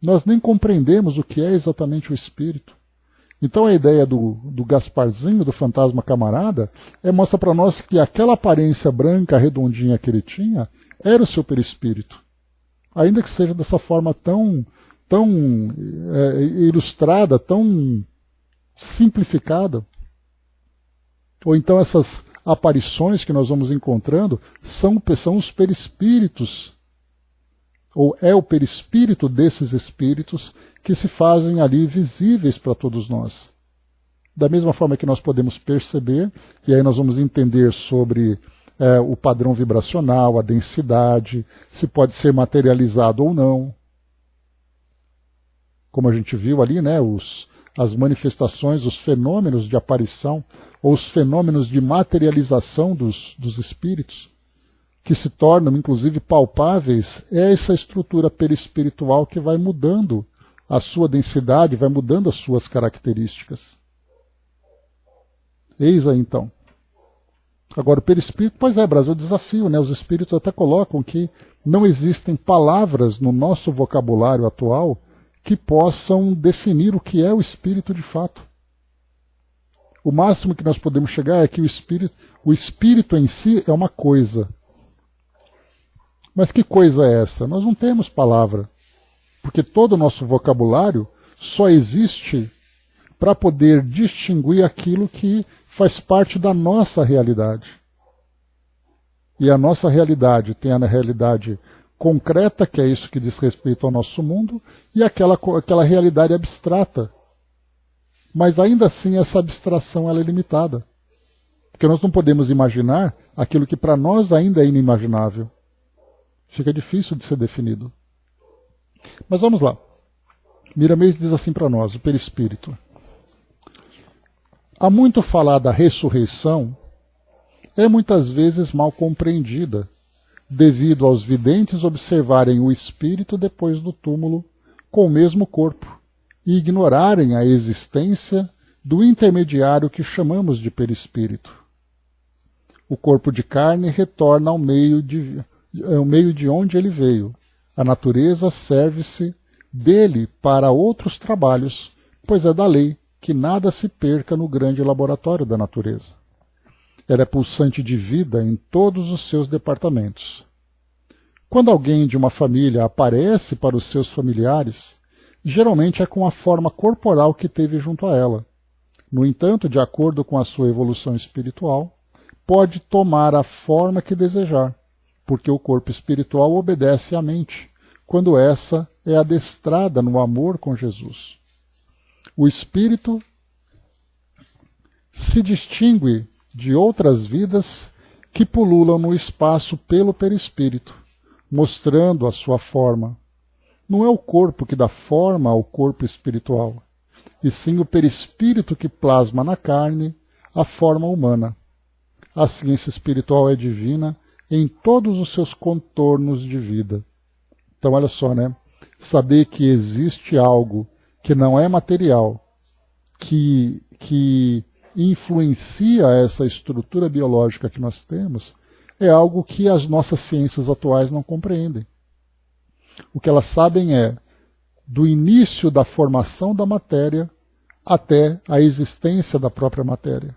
nós nem compreendemos o que é exatamente o espírito. Então a ideia do Gasparzinho, do fantasma camarada, mostra para nós que aquela aparência branca, redondinha que ele tinha, era o seu perispírito. Ainda que seja dessa forma tão ilustrada, tão simplificada. Ou então essas aparições que nós vamos encontrando são os perispíritos, ou é o perispírito desses espíritos que se fazem ali visíveis para todos nós. Da mesma forma que nós podemos perceber, e aí nós vamos entender sobre o padrão vibracional, a densidade, se pode ser materializado ou não. Como a gente viu ali, né, as manifestações, os fenômenos de aparição, ou os fenômenos de materialização dos espíritos, que se tornam, inclusive, palpáveis, é essa estrutura perispiritual que vai mudando a sua densidade, vai mudando as suas características. Eis aí, então. Agora, o perispírito, pois é, Brasil, é o desafio, né? Os espíritos até colocam que não existem palavras no nosso vocabulário atual que possam definir o que é o espírito de fato. O máximo que nós podemos chegar é que o espírito em si é uma coisa. Mas que coisa é essa? Nós não temos palavra, porque todo o nosso vocabulário só existe para poder distinguir aquilo que faz parte da nossa realidade. E a nossa realidade tem a realidade concreta, que é isso que diz respeito ao nosso mundo, e aquela realidade abstrata. Mas ainda assim essa abstração ela é limitada. Porque nós não podemos imaginar aquilo que para nós ainda é inimaginável. Fica difícil de ser definido. Mas vamos lá. Miramês diz assim para nós, o perispírito. Há muito falar da ressurreição, é muitas vezes mal compreendida, devido aos videntes observarem o espírito depois do túmulo com o mesmo corpo e ignorarem a existência do intermediário que chamamos de perispírito. O corpo de carne retorna ao meio de onde ele veio. A natureza serve-se dele para outros trabalhos, pois é da lei que nada se perca no grande laboratório da natureza. Ela é pulsante de vida em todos os seus departamentos. Quando alguém de uma família aparece para os seus familiares, geralmente é com a forma corporal que teve junto a ela. No entanto, de acordo com a sua evolução espiritual, pode tomar a forma que desejar, porque o corpo espiritual obedece à mente, quando essa é adestrada no amor com Jesus. O espírito se distingue de outras vidas que pululam no espaço pelo perispírito, mostrando a sua forma. Não é o corpo que dá forma ao corpo espiritual, e sim o perispírito que plasma na carne a forma humana. A ciência espiritual é divina em todos os seus contornos de vida. Então, olha só, né? Saber que existe algo que não é material, que influencia essa estrutura biológica que nós temos, é algo que as nossas ciências atuais não compreendem. O que elas sabem é do início da formação da matéria até a existência da própria matéria.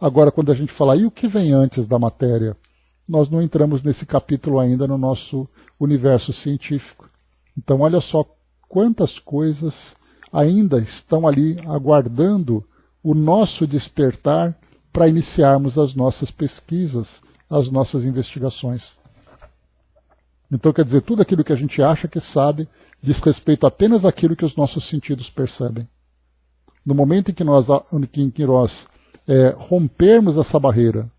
Agora, quando a gente fala, e o que vem antes da matéria? nós não entramos nesse capítulo ainda no nosso universo científico. Então olha só quantas coisas ainda estão ali aguardando o nosso despertar para iniciarmos as nossas pesquisas, as nossas investigações. Então quer dizer, tudo aquilo que a gente acha que sabe diz respeito apenas àquilo que os nossos sentidos percebem. No momento em que nós rompermos essa barreira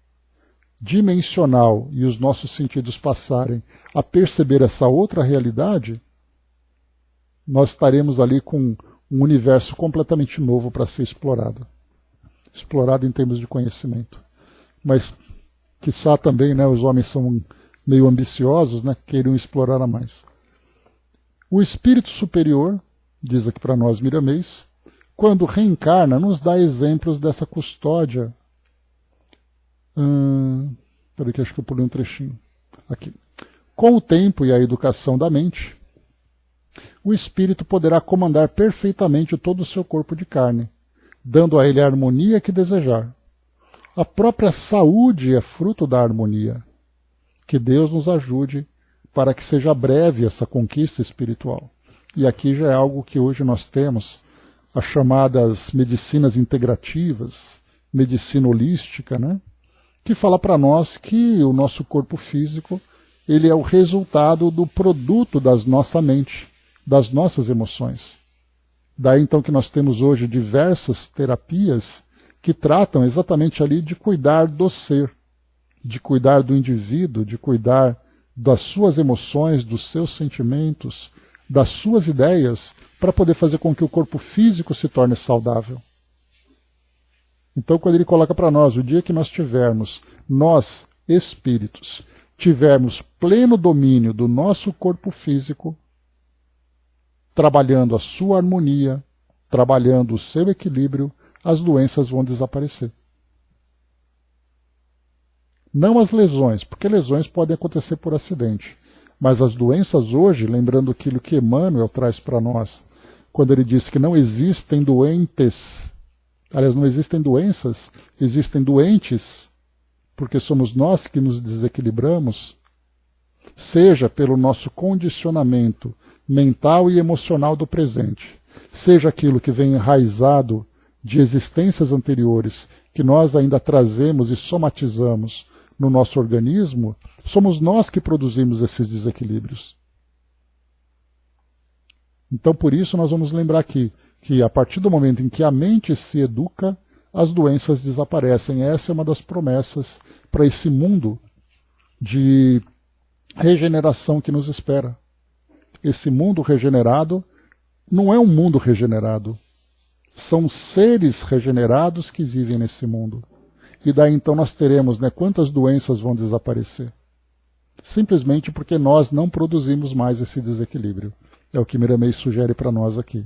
dimensional e os nossos sentidos passarem a perceber essa outra realidade, nós estaremos ali com um universo completamente novo para ser explorado. Explorado em termos de conhecimento. Mas, quiçá também, né, os homens são meio ambiciosos, né, queiram explorar a mais. O espírito superior, diz aqui para nós Miramês, quando reencarna, nos dá exemplos dessa custódia. Peraí que acho que eu pulei um trechinho. Aqui. Com o tempo e a educação da mente, o espírito poderá comandar perfeitamente todo o seu corpo de carne, dando a ele a harmonia que desejar. A própria saúde é fruto da harmonia. Que Deus nos ajude para que seja breve essa conquista espiritual. E aqui já é algo que hoje nós temos, as chamadas medicinas integrativas, medicina holística, né? Que fala para nós que o nosso corpo físico ele é o resultado do produto da nossa mente, das nossas emoções. Daí então que nós temos hoje diversas terapias que tratam exatamente ali de cuidar do ser, de cuidar do indivíduo, de cuidar das suas emoções, dos seus sentimentos, das suas ideias, para poder fazer com que o corpo físico se torne saudável. Então, quando ele coloca para nós, o dia que nós tivermos, nós, espíritos, tivermos pleno domínio do nosso corpo físico, trabalhando a sua harmonia, trabalhando o seu equilíbrio, as doenças vão desaparecer. Não as lesões, porque lesões podem acontecer por acidente. Mas as doenças hoje, lembrando aquilo que Emmanuel traz para nós, quando ele diz que não existem doentes, aliás, não existem doenças, existem doentes, porque somos nós que nos desequilibramos, seja pelo nosso condicionamento mental e emocional do presente, seja aquilo que vem enraizado de existências anteriores, que nós ainda trazemos e somatizamos no nosso organismo, somos nós que produzimos esses desequilíbrios. Então, por isso, nós vamos lembrar aqui que a partir do momento em que a mente se educa, as doenças desaparecem. Essa é uma das promessas para esse mundo de regeneração que nos espera. Esse mundo regenerado não é um mundo regenerado. São seres regenerados que vivem nesse mundo. E daí então nós teremos, né, quantas doenças vão desaparecer? Simplesmente porque nós não produzimos mais esse desequilíbrio. É o que Miramês sugere para nós aqui.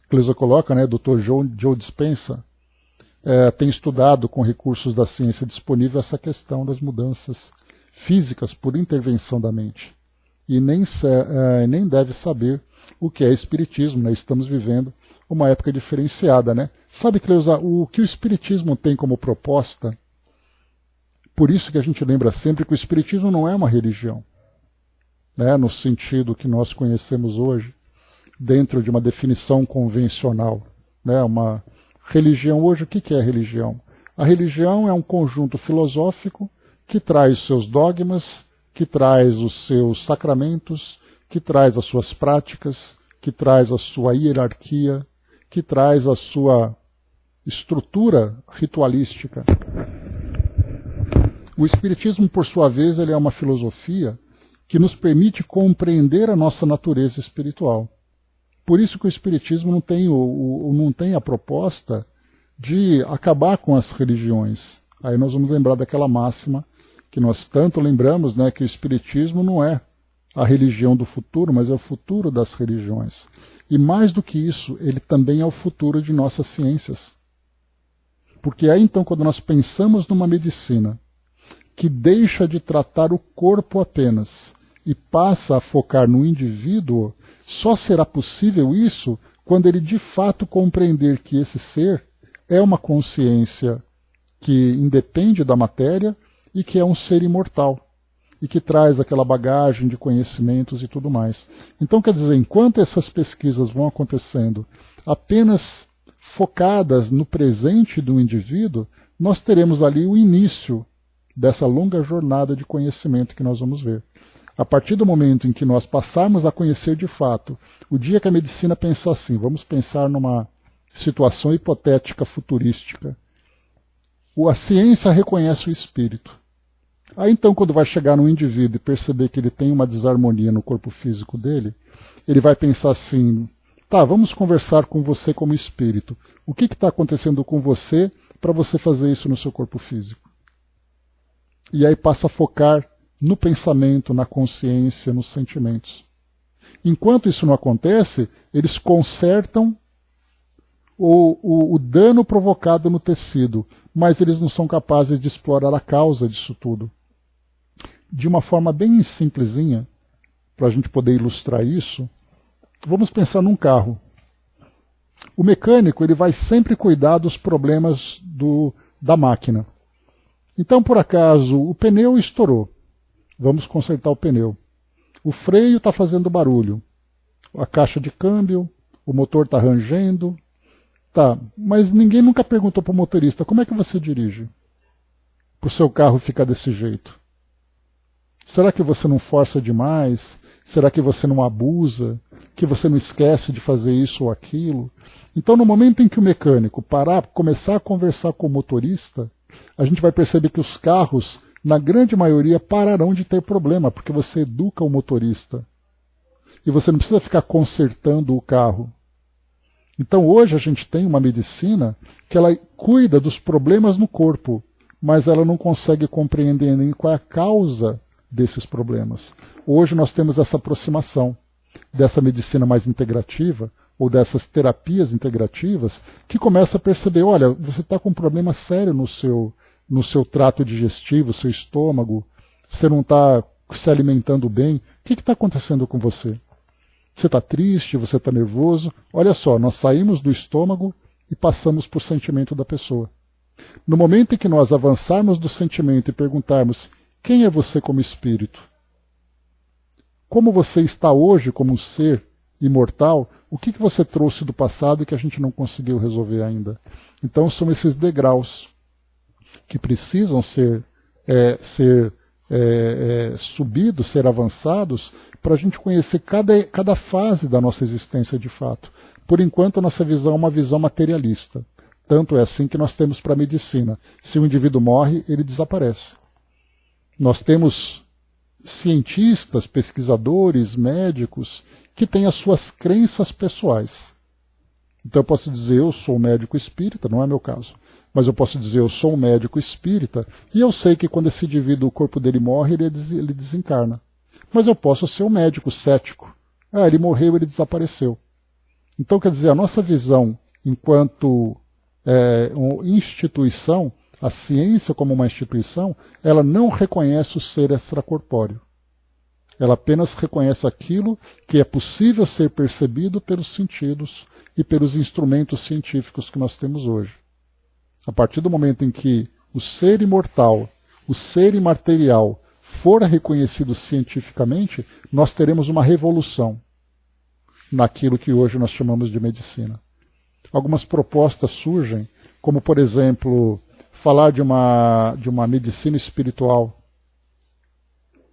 Cleusa coloca, né, Dr. Joe Dispenza tem estudado com recursos da ciência disponível essa questão das mudanças físicas por intervenção da mente. E nem deve saber o que é espiritismo, né? Estamos vivendo uma época diferenciada, né? Sabe, Cleusa, o que o espiritismo tem como proposta? Por isso que a gente lembra sempre que o espiritismo não é uma religião, né? No sentido que nós conhecemos hoje, dentro de uma definição convencional, né? Uma religião hoje, o que é religião? A religião é um conjunto filosófico que traz seus dogmas, que traz os seus sacramentos, que traz as suas práticas, que traz a sua hierarquia, que traz a sua estrutura ritualística. O Espiritismo, por sua vez, ele é uma filosofia que nos permite compreender a nossa natureza espiritual. Por isso que o Espiritismo não tem a proposta de acabar com as religiões. Aí nós vamos lembrar daquela máxima que nós tanto lembramos, né, que o Espiritismo não é a religião do futuro, mas é o futuro das religiões. E mais do que isso, ele também é o futuro de nossas ciências. Porque aí então, quando nós pensamos numa medicina que deixa de tratar o corpo apenas e passa a focar no indivíduo, só será possível isso quando ele de fato compreender que esse ser é uma consciência que independe da matéria e que é um ser imortal e que traz aquela bagagem de conhecimentos e tudo mais. Então, quer dizer, enquanto essas pesquisas vão acontecendo apenas focadas no presente do indivíduo, nós teremos ali o início dessa longa jornada de conhecimento que nós vamos ver. A partir do momento em que nós passarmos a conhecer de fato, o dia que a medicina pensar assim, vamos pensar numa situação hipotética futurística, a ciência reconhece o espírito. Aí então, quando vai chegar no indivíduo e perceber que ele tem uma desarmonia no corpo físico dele, ele vai pensar assim, tá, vamos conversar com você como espírito. O que está acontecendo com você para você fazer isso no seu corpo físico? E aí passa a focar no pensamento, na consciência, nos sentimentos. Enquanto isso não acontece, eles consertam o dano provocado no tecido, mas eles não são capazes de explorar a causa disso tudo. De uma forma bem simplesinha, para a gente poder ilustrar isso, vamos pensar num carro. O mecânico ele vai sempre cuidar dos problemas da máquina. Então, por acaso, o pneu estourou. Vamos consertar o pneu. O freio está fazendo barulho. A caixa de câmbio, o motor está rangendo. Tá, mas ninguém nunca perguntou para o motorista, como é que você dirige? Para o seu carro ficar desse jeito. Será que você não força demais? Será que você não abusa? Que você não esquece de fazer isso ou aquilo? Então, no momento em que o mecânico começar a conversar com o motorista, a gente vai perceber que os carros, na grande maioria, pararão de ter problema, porque você educa o motorista. E você não precisa ficar consertando o carro. Então hoje a gente tem uma medicina que ela cuida dos problemas no corpo, mas ela não consegue compreender nem qual é a causa desses problemas. Hoje nós temos essa aproximação dessa medicina mais integrativa, ou dessas terapias integrativas, que começa a perceber, olha, você está com um problema sério no seu trato digestivo, seu estômago, você não está se alimentando bem, o que está acontecendo com você? Você está triste, você está nervoso. Olha só, nós saímos do estômago e passamos para o sentimento da pessoa. No momento em que nós avançarmos do sentimento e perguntarmos quem é você como espírito, como você está hoje como um ser imortal, o que você trouxe do passado e que a gente não conseguiu resolver ainda. Então são esses degraus que precisam ser subidos, ser avançados, para a gente conhecer cada fase da nossa existência de fato. Por enquanto, a nossa visão é uma visão materialista. Tanto é assim que nós temos para a medicina. Se o indivíduo morre, ele desaparece. Nós temos cientistas, pesquisadores, médicos, que têm as suas crenças pessoais. Então eu posso dizer, eu sou um médico espírita, não é meu caso. Mas eu posso dizer, eu sou um médico espírita, e eu sei que quando esse indivíduo, o corpo dele morre, ele desencarna. Mas eu posso ser um médico cético. Ele morreu, ele desapareceu. Então, quer dizer, a nossa visão enquanto instituição, a ciência como uma instituição, ela não reconhece o ser extracorpóreo. Ela apenas reconhece aquilo que é possível ser percebido pelos sentidos e pelos instrumentos científicos que nós temos hoje. A partir do momento em que o ser imortal, o ser imaterial, for reconhecido cientificamente, nós teremos uma revolução naquilo que hoje nós chamamos de medicina. Algumas propostas surgem, como, por exemplo, falar de uma medicina espiritual,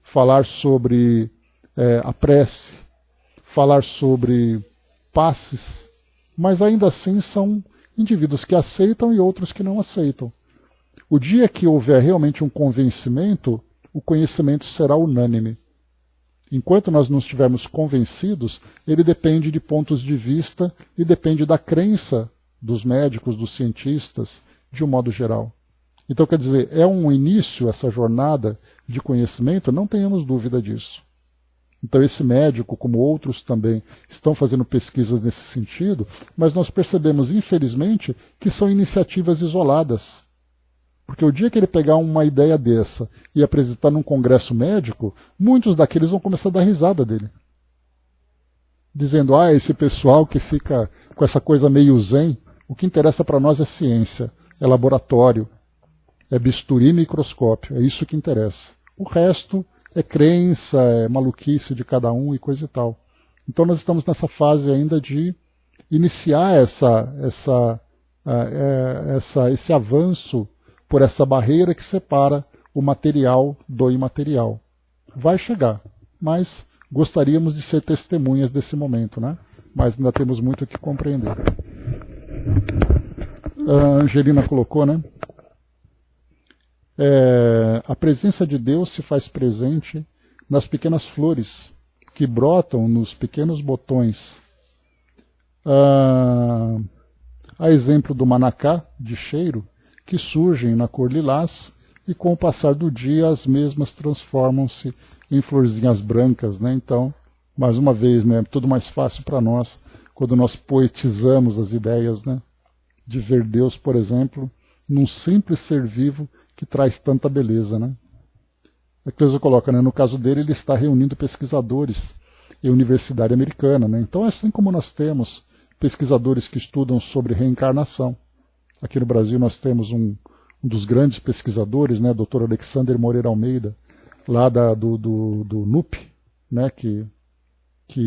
falar sobre a prece, falar sobre passes, mas ainda assim são indivíduos que aceitam e outros que não aceitam. O dia que houver realmente um convencimento, o conhecimento será unânime. Enquanto nós não estivermos convencidos, ele depende de pontos de vista e depende da crença dos médicos, dos cientistas, de um modo geral. Então, quer dizer, é um início essa jornada de conhecimento, não tenhamos dúvida disso. Então esse médico, como outros também, estão fazendo pesquisas nesse sentido, mas nós percebemos, infelizmente, que são iniciativas isoladas. Porque o dia que ele pegar uma ideia dessa e apresentar num congresso médico, muitos daqueles vão começar a dar risada dele. Dizendo, esse pessoal que fica com essa coisa meio zen, o que interessa para nós é ciência, é laboratório. É bisturi e microscópio, é isso que interessa. O resto é crença, é maluquice de cada um e coisa e tal. Então nós estamos nessa fase ainda de iniciar esse avanço por essa barreira que separa o material do imaterial. Vai chegar, mas gostaríamos de ser testemunhas desse momento, né? Mas ainda temos muito o que compreender. A Angelina colocou, né? A presença de Deus se faz presente nas pequenas flores que brotam nos pequenos botões. A exemplo do manacá de cheiro, que surgem na cor lilás e com o passar do dia as mesmas transformam-se em florzinhas brancas, né? Então, mais uma vez, né, tudo mais fácil para nós quando nós poetizamos as ideias, né, de ver Deus, por exemplo, num simples ser vivo que traz tanta beleza, né? A Cleusa coloca, né, no caso dele, ele está reunindo pesquisadores em universidade americana, né? Então, assim como nós temos pesquisadores que estudam sobre reencarnação, aqui no Brasil nós temos um dos grandes pesquisadores, né, Dr. Alexander Moreira Almeida, lá do NUP, né, que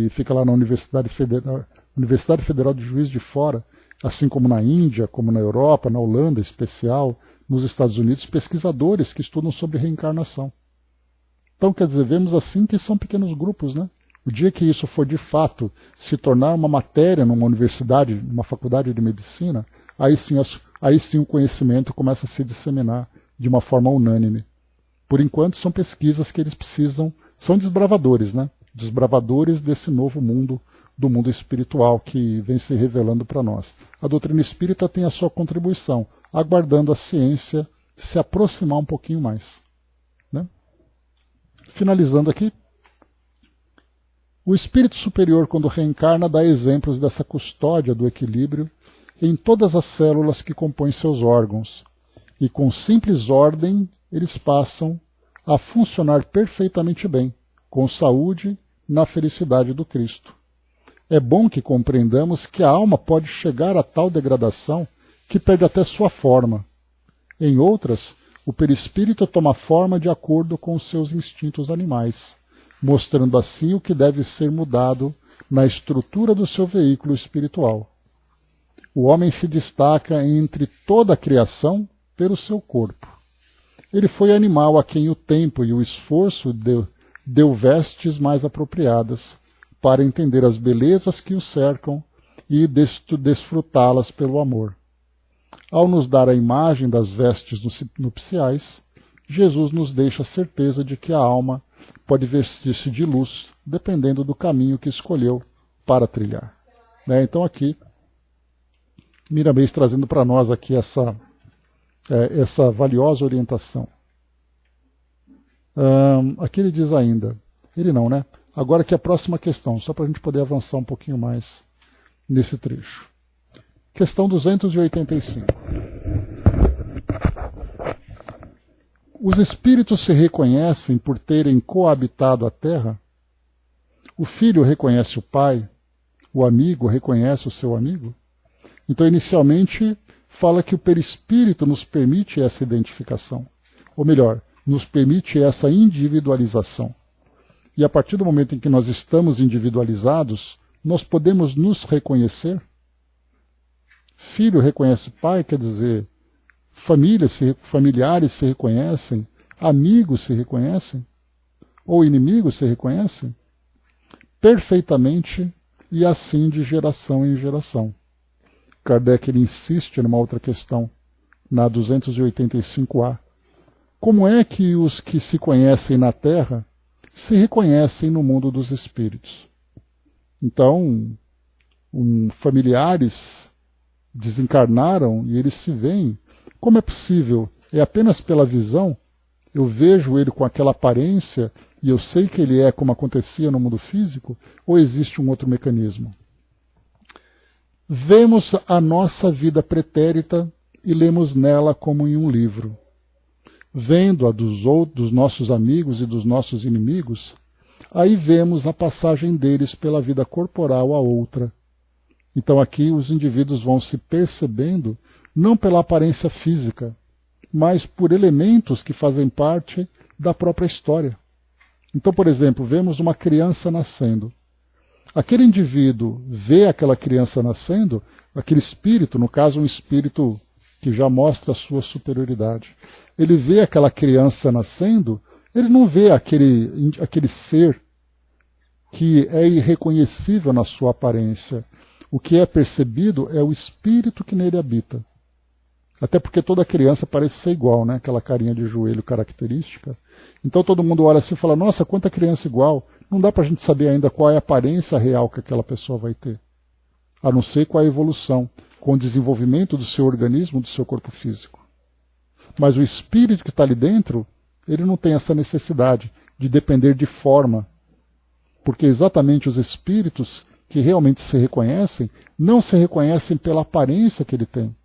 fica lá na Universidade Federal de Juiz de Fora, assim como na Índia, como na Europa, na Holanda, em especial, nos Estados Unidos, pesquisadores que estudam sobre reencarnação. Então, quer dizer, vemos assim que são pequenos grupos, né? O dia que isso for de fato se tornar uma matéria numa universidade, numa faculdade de medicina, aí sim o conhecimento começa a se disseminar de uma forma unânime. Por enquanto, são pesquisas que eles precisam, são desbravadores, né? Desbravadores desse novo mundo, do mundo espiritual que vem se revelando para nós. A doutrina espírita tem a sua contribuição, aguardando a ciência se aproximar um pouquinho mais, né? Finalizando aqui, o espírito superior, quando reencarna, dá exemplos dessa custódia do equilíbrio em todas as células que compõem seus órgãos, e com simples ordem eles passam a funcionar perfeitamente bem, com saúde, na felicidade do Cristo. É bom que compreendamos que a alma pode chegar a tal degradação que perde até sua forma. Em outras, o perispírito toma forma de acordo com os seus instintos animais, mostrando assim o que deve ser mudado na estrutura do seu veículo espiritual. O homem se destaca entre toda a criação pelo seu corpo. Ele foi animal a quem o tempo e o esforço deu vestes mais apropriadas para entender as belezas que o cercam e desfrutá-las pelo amor. Ao nos dar a imagem das vestes nupciais, Jesus nos deixa a certeza de que a alma pode vestir-se de luz, dependendo do caminho que escolheu para trilhar. Né? Então aqui, Miramês trazendo para nós aqui essa valiosa orientação. Aqui ele diz ainda, ele não, né? Agora que a próxima questão, só para a gente poder avançar um pouquinho mais nesse trecho. Questão 285. Os espíritos se reconhecem por terem coabitado a Terra? O filho reconhece o pai? O amigo reconhece o seu amigo? Então, inicialmente, fala que o perispírito nos permite essa identificação. Ou melhor, nos permite essa individualização. E a partir do momento em que nós estamos individualizados, nós podemos nos reconhecer? Filho reconhece pai, quer dizer, familiares se reconhecem, amigos se reconhecem, ou inimigos se reconhecem? Perfeitamente, e assim de geração em geração. Kardec ele insiste numa outra questão, na 285A. Como é que os que se conhecem na Terra se reconhecem no mundo dos espíritos? Então, familiares desencarnaram e eles se veem. Como é possível? É apenas pela visão? Eu vejo ele com aquela aparência e eu sei que ele é como acontecia no mundo físico? Ou existe um outro mecanismo? Vemos a nossa vida pretérita e lemos nela como em um livro. Vendo a dos nossos amigos e dos nossos inimigos, aí vemos a passagem deles pela vida corporal a outra. Então aqui os indivíduos vão se percebendo não pela aparência física, mas por elementos que fazem parte da própria história. Então, por exemplo, vemos uma criança nascendo. Aquele indivíduo vê aquela criança nascendo, aquele espírito, no caso um espírito que já mostra a sua superioridade. Ele vê aquela criança nascendo, ele não vê aquele ser que é irreconhecível na sua aparência. O que é percebido é o espírito que nele habita. Até porque toda criança parece ser igual, né? Aquela carinha de joelho característica. Então todo mundo olha assim e fala, nossa, quanta criança igual. Não dá para a gente saber ainda qual é a aparência real que aquela pessoa vai ter. A não ser com a evolução, com o desenvolvimento do seu organismo, do seu corpo físico. Mas o espírito que está ali dentro, ele não tem essa necessidade de depender de forma. Porque exatamente os espíritos que realmente se reconhecem, não se reconhecem pela aparência que ele tem,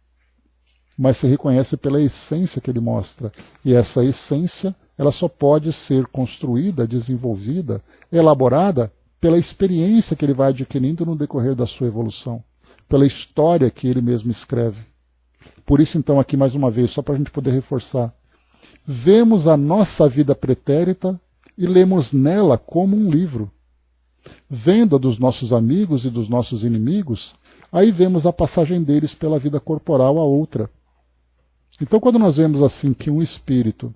mas se reconhece pela essência que ele mostra. E essa essência, ela só pode ser construída, desenvolvida, elaborada pela experiência que ele vai adquirindo no decorrer da sua evolução, pela história que ele mesmo escreve. Por isso, então, aqui mais uma vez, só para a gente poder reforçar, vemos a nossa vida pretérita e lemos nela como um livro. Vendo a dos nossos amigos e dos nossos inimigos, aí vemos a passagem deles pela vida corporal a outra. Então, quando nós vemos assim que um espírito,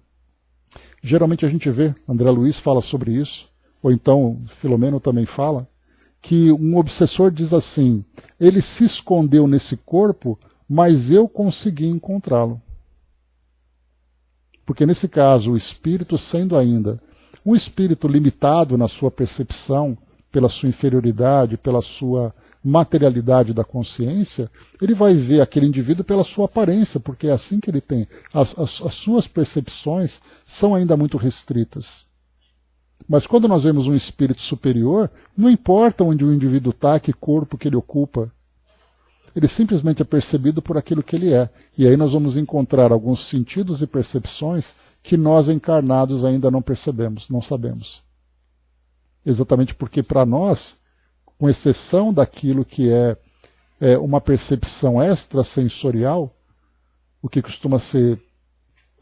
geralmente a gente vê, André Luiz fala sobre isso, ou então Filomeno também fala, que um obsessor diz assim, ele se escondeu nesse corpo, mas eu consegui encontrá-lo. Porque nesse caso, o espírito sendo ainda um espírito limitado na sua percepção, pela sua inferioridade, pela sua materialidade da consciência, ele vai ver aquele indivíduo pela sua aparência, porque é assim que ele tem. As suas percepções são ainda muito restritas. Mas quando nós vemos um espírito superior, não importa onde o indivíduo está, que corpo que ele ocupa, ele simplesmente é percebido por aquilo que ele é. E aí nós vamos encontrar alguns sentidos e percepções que nós encarnados ainda não percebemos, não sabemos. Exatamente porque para nós, com exceção daquilo que é uma percepção extrasensorial, o que costuma ser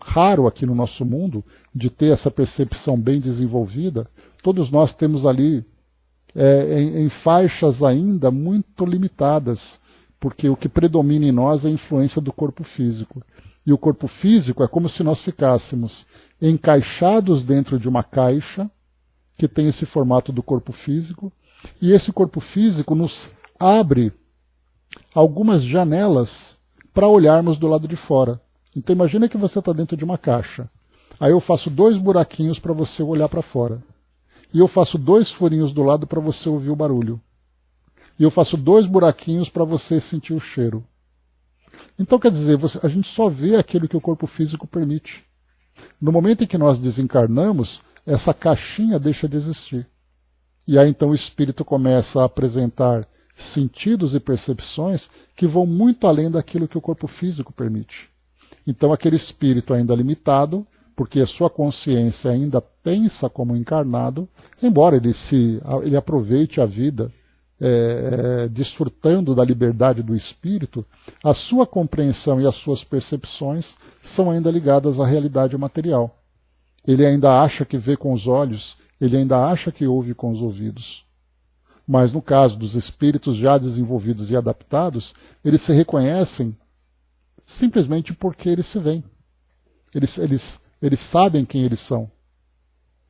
raro aqui no nosso mundo, de ter essa percepção bem desenvolvida, todos nós temos ali em faixas ainda muito limitadas, porque o que predomina em nós é a influência do corpo físico. E o corpo físico é como se nós ficássemos encaixados dentro de uma caixa, que tem esse formato do corpo físico, e esse corpo físico nos abre algumas janelas para olharmos do lado de fora. Então imagina que você está dentro de uma caixa. Aí eu faço 2 buraquinhos para você olhar para fora. E eu faço 2 furinhos do lado para você ouvir o barulho. E eu faço 2 buraquinhos para você sentir o cheiro. Então quer dizer, a gente só vê aquilo que o corpo físico permite. No momento em que nós desencarnamos, essa caixinha deixa de existir. E aí então o espírito começa a apresentar sentidos e percepções que vão muito além daquilo que o corpo físico permite. Então aquele espírito ainda limitado, porque a sua consciência ainda pensa como encarnado, embora ele aproveite a vida desfrutando da liberdade do espírito, a sua compreensão e as suas percepções são ainda ligadas à realidade material. Ele ainda acha que vê com os olhos, ele ainda acha que ouve com os ouvidos. Mas no caso dos espíritos já desenvolvidos e adaptados, eles se reconhecem simplesmente porque eles se veem. Eles sabem quem eles são.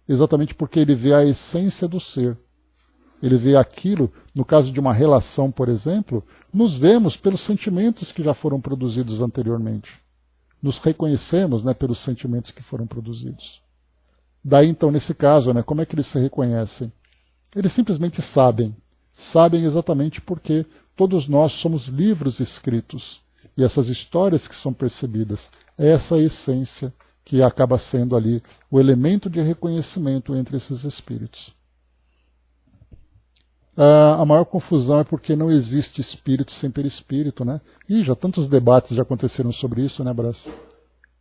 Exatamente porque ele vê a essência do ser. Ele vê aquilo, no caso de uma relação, por exemplo, nos vemos pelos sentimentos que já foram produzidos anteriormente. Nos reconhecemos, pelos sentimentos que foram produzidos. Daí, então, nesse caso, como é que eles se reconhecem? Eles simplesmente sabem. Sabem exatamente porque todos nós somos livros escritos. E essas histórias que são percebidas, é essa essência que acaba sendo ali o elemento de reconhecimento entre esses espíritos. A maior confusão é porque não existe espírito sem perispírito, E já tantos debates já aconteceram sobre isso, Brás?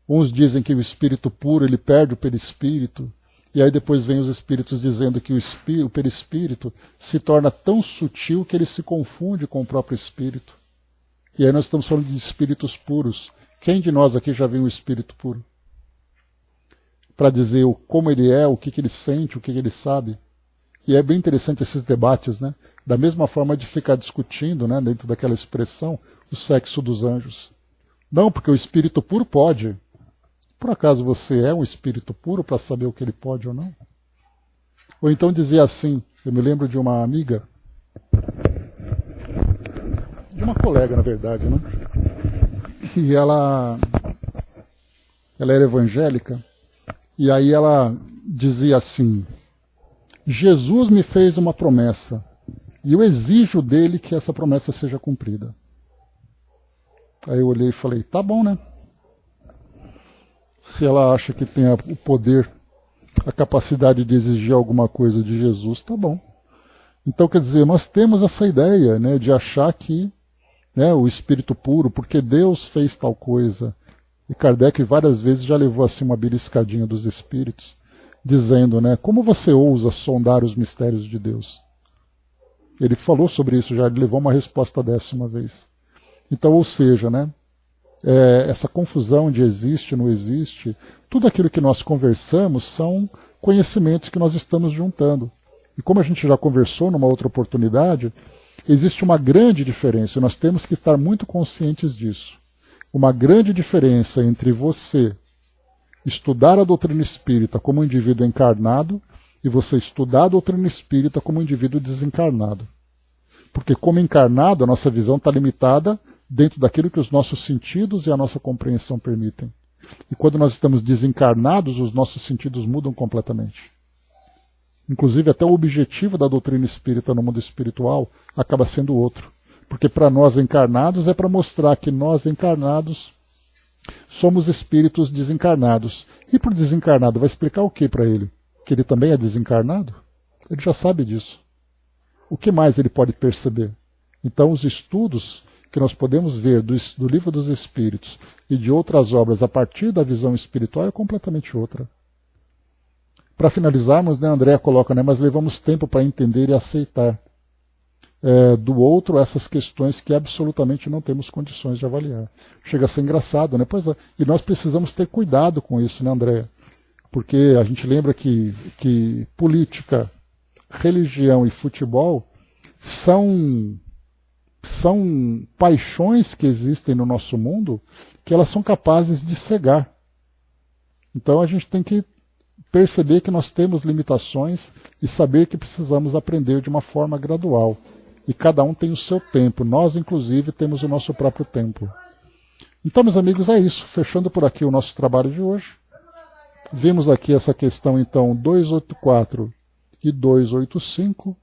Uns dizem que o espírito puro ele perde o perispírito, e aí depois vem os espíritos dizendo que o perispírito se torna tão sutil que ele se confunde com o próprio espírito. E aí nós estamos falando de espíritos puros, Quem de nós aqui já viu um espírito puro? Para dizer como ele é, o que ele sente, o que ele sabe. E é bem interessante esses debates, né? Da mesma forma de ficar discutindo, né, dentro daquela expressão, o sexo dos anjos. Não, porque o espírito puro pode. Por acaso você é um espírito puro para saber o que ele pode ou não? Ou então dizer assim, eu me lembro de uma amiga, de uma colega, na verdade, né? E ela era evangélica, e aí ela dizia assim, Jesus me fez uma promessa, e eu exijo dele que essa promessa seja cumprida. Aí eu olhei e falei, tá bom, né? Se ela acha que tem o poder, a capacidade de exigir alguma coisa de Jesus, tá bom. Então, quer dizer, nós temos essa ideia, né, de achar que, né, o espírito puro, porque Deus fez tal coisa. E Kardec várias vezes já levou assim uma beliscadinha dos espíritos, dizendo, né, como você ousa sondar os mistérios de Deus? Ele falou sobre isso já, ele levou uma resposta dessa uma vez. Então, ou seja, né, essa confusão de existe, não existe, tudo aquilo que nós conversamos são conhecimentos que nós estamos juntando. E como a gente já conversou numa outra oportunidade, existe uma grande diferença, e nós temos que estar muito conscientes disso. Uma grande diferença entre você estudar a doutrina espírita como um indivíduo encarnado e você estudar a doutrina espírita como um indivíduo desencarnado. Porque como encarnado, a nossa visão está limitada dentro daquilo que os nossos sentidos e a nossa compreensão permitem. E quando nós estamos desencarnados, os nossos sentidos mudam completamente. Inclusive, até o objetivo da doutrina espírita no mundo espiritual acaba sendo outro. Porque para nós encarnados é para mostrar que nós encarnados somos espíritos desencarnados. E para o desencarnado, vai explicar o que para ele? Que ele também é desencarnado? Ele já sabe disso. O que mais ele pode perceber? Então, os estudos que nós podemos ver do Livro dos Espíritos e de outras obras a partir da visão espiritual é completamente outra. Para finalizarmos, né, André coloca, né, mas levamos tempo para entender e aceitar do outro essas questões que absolutamente não temos condições de avaliar. Chega a ser engraçado, né? Pois é, e nós precisamos ter cuidado com isso, né, André? Porque a gente lembra que política, religião e futebol são paixões que existem no nosso mundo que elas são capazes de cegar. Então a gente tem que perceber que nós temos limitações e saber que precisamos aprender de uma forma gradual. E cada um tem o seu tempo. Nós, inclusive, temos o nosso próprio tempo. Então, meus amigos, é isso. Fechando por aqui o nosso trabalho de hoje. Vimos aqui essa questão, então, 284 e 285.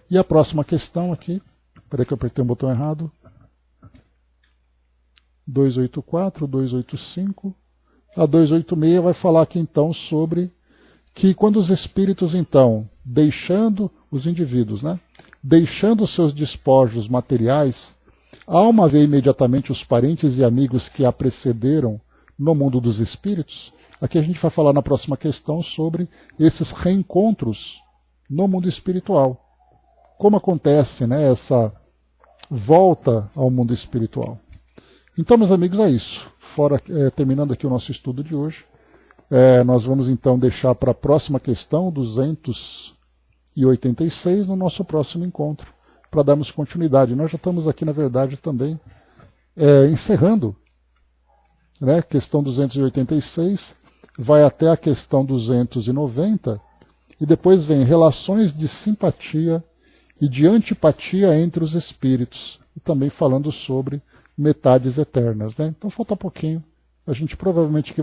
E a próxima questão aqui. Espera que eu apertei um botão errado. 284, 285. A 286 vai falar aqui, então, sobre que quando os espíritos, então, deixando os indivíduos, né? Deixando os seus despojos materiais, a alma vê imediatamente os parentes e amigos que a precederam no mundo dos espíritos. Aqui a gente vai falar na próxima questão sobre esses reencontros no mundo espiritual. Como acontece, né, essa volta ao mundo espiritual. Então, meus amigos, é isso. Terminando aqui o nosso estudo de hoje, nós vamos então deixar para a próxima questão, 286, no nosso próximo encontro, para darmos continuidade. Nós já estamos aqui, na verdade, também encerrando, né, questão 286, vai até a questão 290, e depois vem relações de simpatia e de antipatia entre os espíritos, e também falando sobre metades eternas, né? Então falta pouquinho, a gente provavelmente que